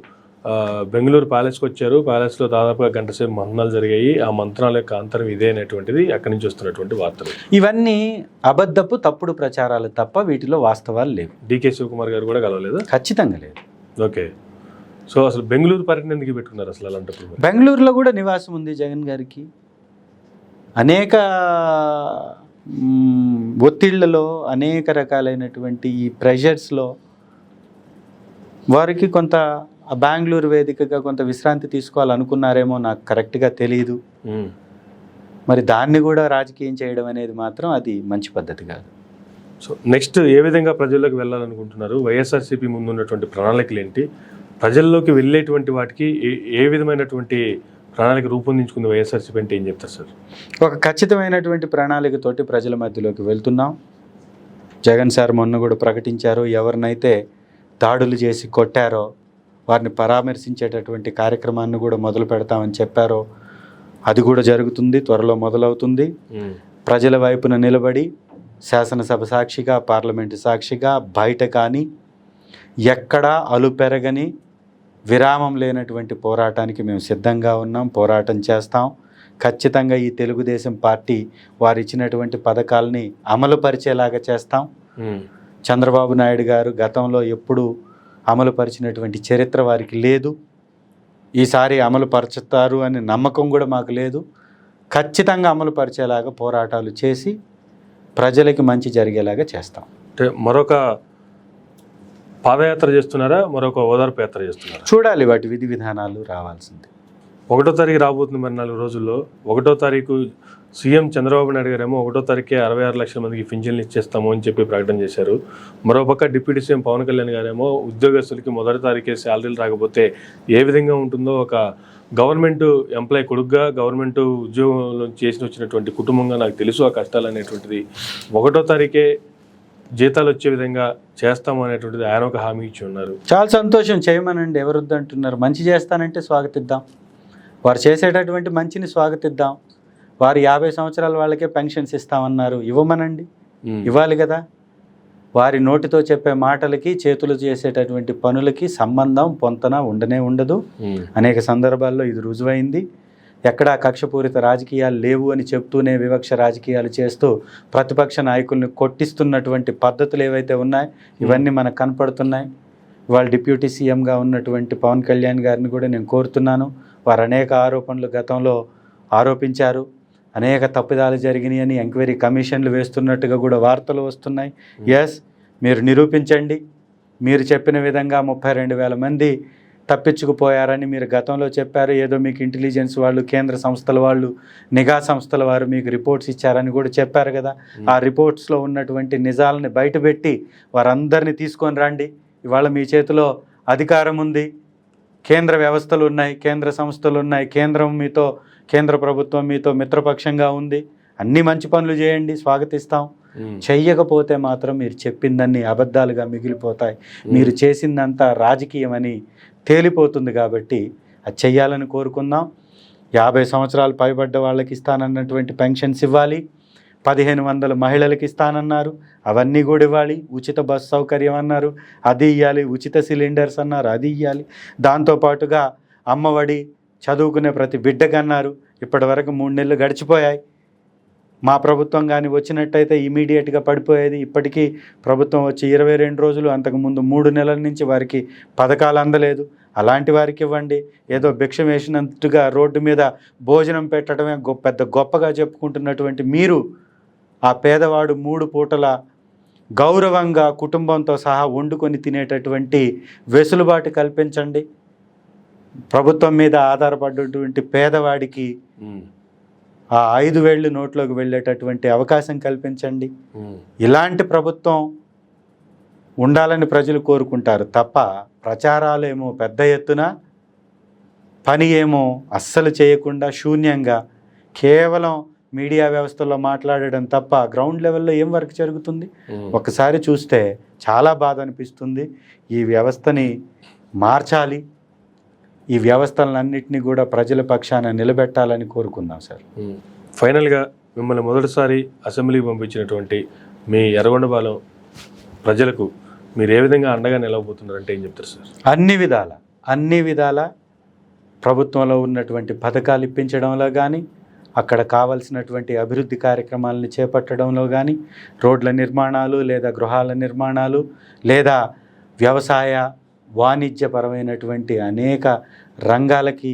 బెంగళూరు ప్యాలెస్కి వచ్చారు. ప్యాలెస్లో దాదాపుగా గంట సేపు మంత్రాలు జరిగాయి. ఆ మంత్రాల యొక్క అంతరం ఇదే అనేటువంటిది అక్కడి నుంచి వస్తున్నటువంటి వార్తలు. ఇవన్నీ అబద్ధపు తప్పుడు ప్రచారాలు తప్ప వీటిలో వాస్తవాలు లేవు. డీకే శివకుమార్ గారు కూడా కలవలేదు? ఖచ్చితంగా లేదు. ఓకే. సో అసలు బెంగళూరు పర్యటన ఎందుకు పెట్టుకున్నారు అసలు అలాంటప్పుడు? బెంగళూరులో కూడా నివాసం ఉంది జగన్ గారికి. అనేక ఒత్తిళ్లలో, అనేక రకాలైనటువంటి ఈ ప్రెషర్స్లో వారికి కొంత బెంగళూరు వేదికగా కొంత విశ్రాంతి తీసుకోవాలనుకున్నారేమో, నాకు కరెక్ట్గా తెలియదు. మరి దాన్ని కూడా రాజకీయం చేయడం అనేది మాత్రం అది మంచి పద్ధతి కాదు. సో నెక్స్ట్ ఏ విధంగా ప్రజల్లోకి వెళ్ళాలనుకుంటున్నారు? వైఎస్ఆర్సీపీ ముందు ఉన్నటువంటి ప్రణాళికలు ఏంటి? ప్రజల్లోకి వెళ్ళేటువంటి వాటికి ఏ విధమైనటువంటి ప్రణాళిక రూపొందించుకుంది వైఎస్ఆర్సీపీ అంటే ఏం చెప్తారు సార్? ఒక ఖచ్చితమైనటువంటి ప్రణాళికతోటి ప్రజల మధ్యలోకి వెళ్తున్నాం. జగన్ సార్ మొన్న కూడా ప్రకటించారు, ఎవరినైతే దాడులు చేసి కొట్టారో వారిని పరామర్శించేటటువంటి కార్యక్రమాన్ని కూడా మొదలు పెడతామని చెప్పారో అది కూడా జరుగుతుంది, త్వరలో మొదలవుతుంది. ప్రజల వైపున నిలబడి శాసనసభ సాక్షిగా, పార్లమెంటు సాక్షిగా, బయట కానీ ఎక్కడా అలుపెరగని, విరామం లేనటువంటి పోరాటానికి మేము సిద్ధంగా ఉన్నాం. పోరాటం చేస్తాం. ఖచ్చితంగా ఈ తెలుగుదేశం పార్టీ వారు ఇచ్చినటువంటి పథకాలని అమలు పరిచేలాగా చేస్తాం. చంద్రబాబు నాయుడు గారు గతంలో ఎప్పుడు అమలు పరిచినటువంటి చరిత్ర వారికి లేదు. ఈసారి అమలు పరుచుతారు అనే నమ్మకం కూడా మాకు లేదు. ఖచ్చితంగా అమలు పరిచేలాగా పోరాటాలు చేసి ప్రజలకి మంచి జరిగేలాగా చేస్తాం. అంటే మరొక పాదయాత్ర చేస్తున్నారా, మరొక ఓదార్పు యాత్ర చేస్తున్నారా? చూడాలి, వాటి విధి విధానాలు రావాల్సింది. 1వ తారీఖు రాబోతుంది మరి 4 రోజుల్లో. 1వ తారీఖు సీఎం చంద్రబాబు నాయుడు గారేమో 1వ తారీఖే 66 లక్షల మందికి పింఛన్లు ఇచ్చేస్తాము అని చెప్పి ప్రకటన చేశారు. మరోపక్క డిప్యూటీ సీఎం పవన్ కళ్యాణ్ గారేమో ఉద్యోగస్తులకి 1వ తారీఖే శాలరీలు రాకపోతే ఏ విధంగా ఉంటుందో, ఒక గవర్నమెంట్ ఎంప్లాయీ కొడుకుగా, గవర్నమెంట్ ఉద్యోగంలో చేసి వచ్చినటువంటి కుటుంబంగా నాకు తెలుసు ఆ కష్టాలు అనేటువంటిది. 1వ తారీఖే జీతాలు వచ్చే విధంగా చేస్తాము అనేటువంటిది ఆయన ఒక హామీ ఇచ్చి ఉన్నారు. చాలా సంతోషం, చేయమనండి, ఎవరు వద్దంటున్నారు? మంచి చేస్తానంటే స్వాగతిద్దాం. వారు చేసేటటువంటి మంచిని స్వాగతిద్దాం. వారు 50 సంవత్సరాల వాళ్ళకే పెన్షన్స్ ఇస్తామన్నారు, ఇవ్వమనండి, ఇవ్వాలి కదా. వారి నోటితో చెప్పే మాటలకి, చేతులు చేసేటటువంటి పనులకి సంబంధం, పొంతన ఉండనే ఉండదు. అనేక సందర్భాల్లో ఇది రుజువైంది. ఎక్కడా కక్షపూరిత రాజకీయాలు లేవు అని చెప్తూనే వివక్ష రాజకీయాలు చేస్తూ ప్రతిపక్ష నాయకుల్ని కొట్టిస్తున్నటువంటి పద్ధతులు ఏవైతే ఉన్నాయో ఇవన్నీ మనకు కనపడుతున్నాయి. ఇవాళ డిప్యూటీ సీఎంగా ఉన్నటువంటి పవన్ కళ్యాణ్ గారిని కూడా నేను కోరుతున్నాను. వారు అనేక ఆరోపణలు గతంలో ఆరోపించారు, అనేక తప్పిదాలు జరిగినాయి అని ఎంక్వైరీ కమిషన్లు వేస్తున్నట్టుగా కూడా వార్తలు వస్తున్నాయి. ఎస్, మీరు నిరూపించండి. మీరు చెప్పిన విధంగా 32,000 మంది తప్పించుకుపోయారని మీరు గతంలో చెప్పారు. ఏదో మీకు ఇంటెలిజెన్స్ వాళ్ళు, కేంద్ర సంస్థల వాళ్ళు, నిఘా సంస్థల వారు మీకు రిపోర్ట్స్ ఇచ్చారని కూడా చెప్పారు కదా. ఆ రిపోర్ట్స్లో ఉన్నటువంటి నిజాలని బయటపెట్టి వారందరినీ తీసుకొని రండి. ఇవాళ మీ చేతిలో అధికారం ఉంది, కేంద్ర వ్యవస్థలు ఉన్నాయి, కేంద్ర సంస్థలు ఉన్నాయి, కేంద్ర ప్రభుత్వం మీతో మిత్రపక్షంగా ఉంది. అన్ని మంచి పనులు చేయండి, స్వాగతిస్తాం. చెయ్యకపోతే మాత్రం మీరు చెప్పిందన్నీ అబద్ధాలుగా మిగిలిపోతాయి. మీరు చేసిందంతా రాజకీయం అని తేలిపోతుంది. కాబట్టి అది చెయ్యాలని కోరుకుందాం. 50 సంవత్సరాలు పైబడ్డ వాళ్ళకి ఇస్తానన్నటువంటి పెన్షన్స్ ఇవ్వాలి. 1500 మహిళలకి ఇస్తానన్నారు, అవన్నీ కూడా ఇవ్వాలి. ఉచిత బస్ సౌకర్యం అన్నారు, అది ఇవ్వాలి. ఉచిత సిలిండర్స్ అన్నారు, అది ఇవ్వాలి. దాంతోపాటుగా అమ్మఒడి, చదువుకునే ప్రతి బిడ్డకు అన్నారు. ఇప్పటి వరకు 3 నెలలు గడిచిపోయాయి. మా ప్రభుత్వం కానీ వచ్చినట్టయితే ఇమీడియట్గా పడిపోయేది. ఇప్పటికీ ప్రభుత్వం వచ్చి 22 రోజులు, అంతకుముందు 3 నెలల నుంచి వారికి పథకాలు అందలేదు. అలాంటి వారికి ఇవ్వండి. ఏదో భిక్షం వేసినట్టుగా రోడ్డు మీద భోజనం పెట్టడమే పెద్ద గొప్పగా చెప్పుకుంటున్నటువంటి మీరు ఆ పేదవాడు 3 పూటల గౌరవంగా కుటుంబంతో సహా వండుకొని తినేటటువంటి వెసులుబాటు కల్పించండి. ప్రభుత్వం మీద ఆధారపడ్డటువంటి పేదవాడికి ఆ 5,000 నోట్లోకి వెళ్ళేటటువంటి అవకాశం కల్పించండి. ఇలాంటి ప్రభుత్వం ఉండాలని ప్రజలు కోరుకుంటారు తప్ప ప్రచారాలేమో పెద్ద ఎత్తున, పని ఏమో అస్సలు చేయకుండా శూన్యంగా కేవలం మీడియా వ్యవస్థలో మాట్లాడడం తప్ప గ్రౌండ్ లెవెల్లో ఏం వర్క్ జరుగుతుంది ఒకసారి చూస్తే చాలా బాధ అనిపిస్తుంది. ఈ వ్యవస్థని మార్చాలి. ఈ వ్యవస్థలన్నింటినీ కూడా ప్రజల పక్షాన నిలబెట్టాలని కోరుకుందాం సార్. ఫైనల్గా మిమ్మల్ని మొదటిసారి అసెంబ్లీకి పంపించినటువంటి మీ ఎర్రగొండపాలెం ప్రజలకు మీరు ఏ విధంగా అండగా నిలవబోతున్నారంటే ఏం చెప్తారు సార్? అన్ని విధాల ప్రభుత్వంలో ఉన్నటువంటి పథకాలు ఇప్పించడంలో కానీ, అక్కడ కావాల్సినటువంటి అభివృద్ధి కార్యక్రమాలను చేపట్టడంలో కానీ, రోడ్ల నిర్మాణాలు లేదా గృహాల నిర్మాణాలు లేదా వ్యవసాయ వాణిజ్యపరమైనటువంటి అనేక రంగాలకి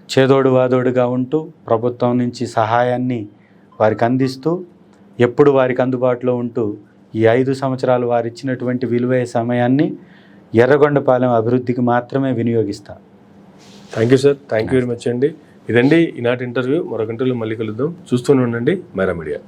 చేదోడు వాదోడుగా ఉంటూ ప్రభుత్వం నుంచి సహాయాన్ని వారికి అందిస్తూ, ఎప్పుడు వారికి అందుబాటులో ఉంటూ ఈ 5 సంవత్సరాలు వారు ఇచ్చినటువంటి విలువైన సమయాన్ని ఎర్రగొండపాలెం అభివృద్ధికి మాత్రమే వినియోగిస్తాం. Thank you sir. Thank you very much అండి. ఇదండి ఈనాటి ఇంటర్వ్యూ. మరొక ఇంటర్వ్యూ మళ్ళీ కలుద్దాం. చూస్తూనే ఉండండి మైరా మీడియా.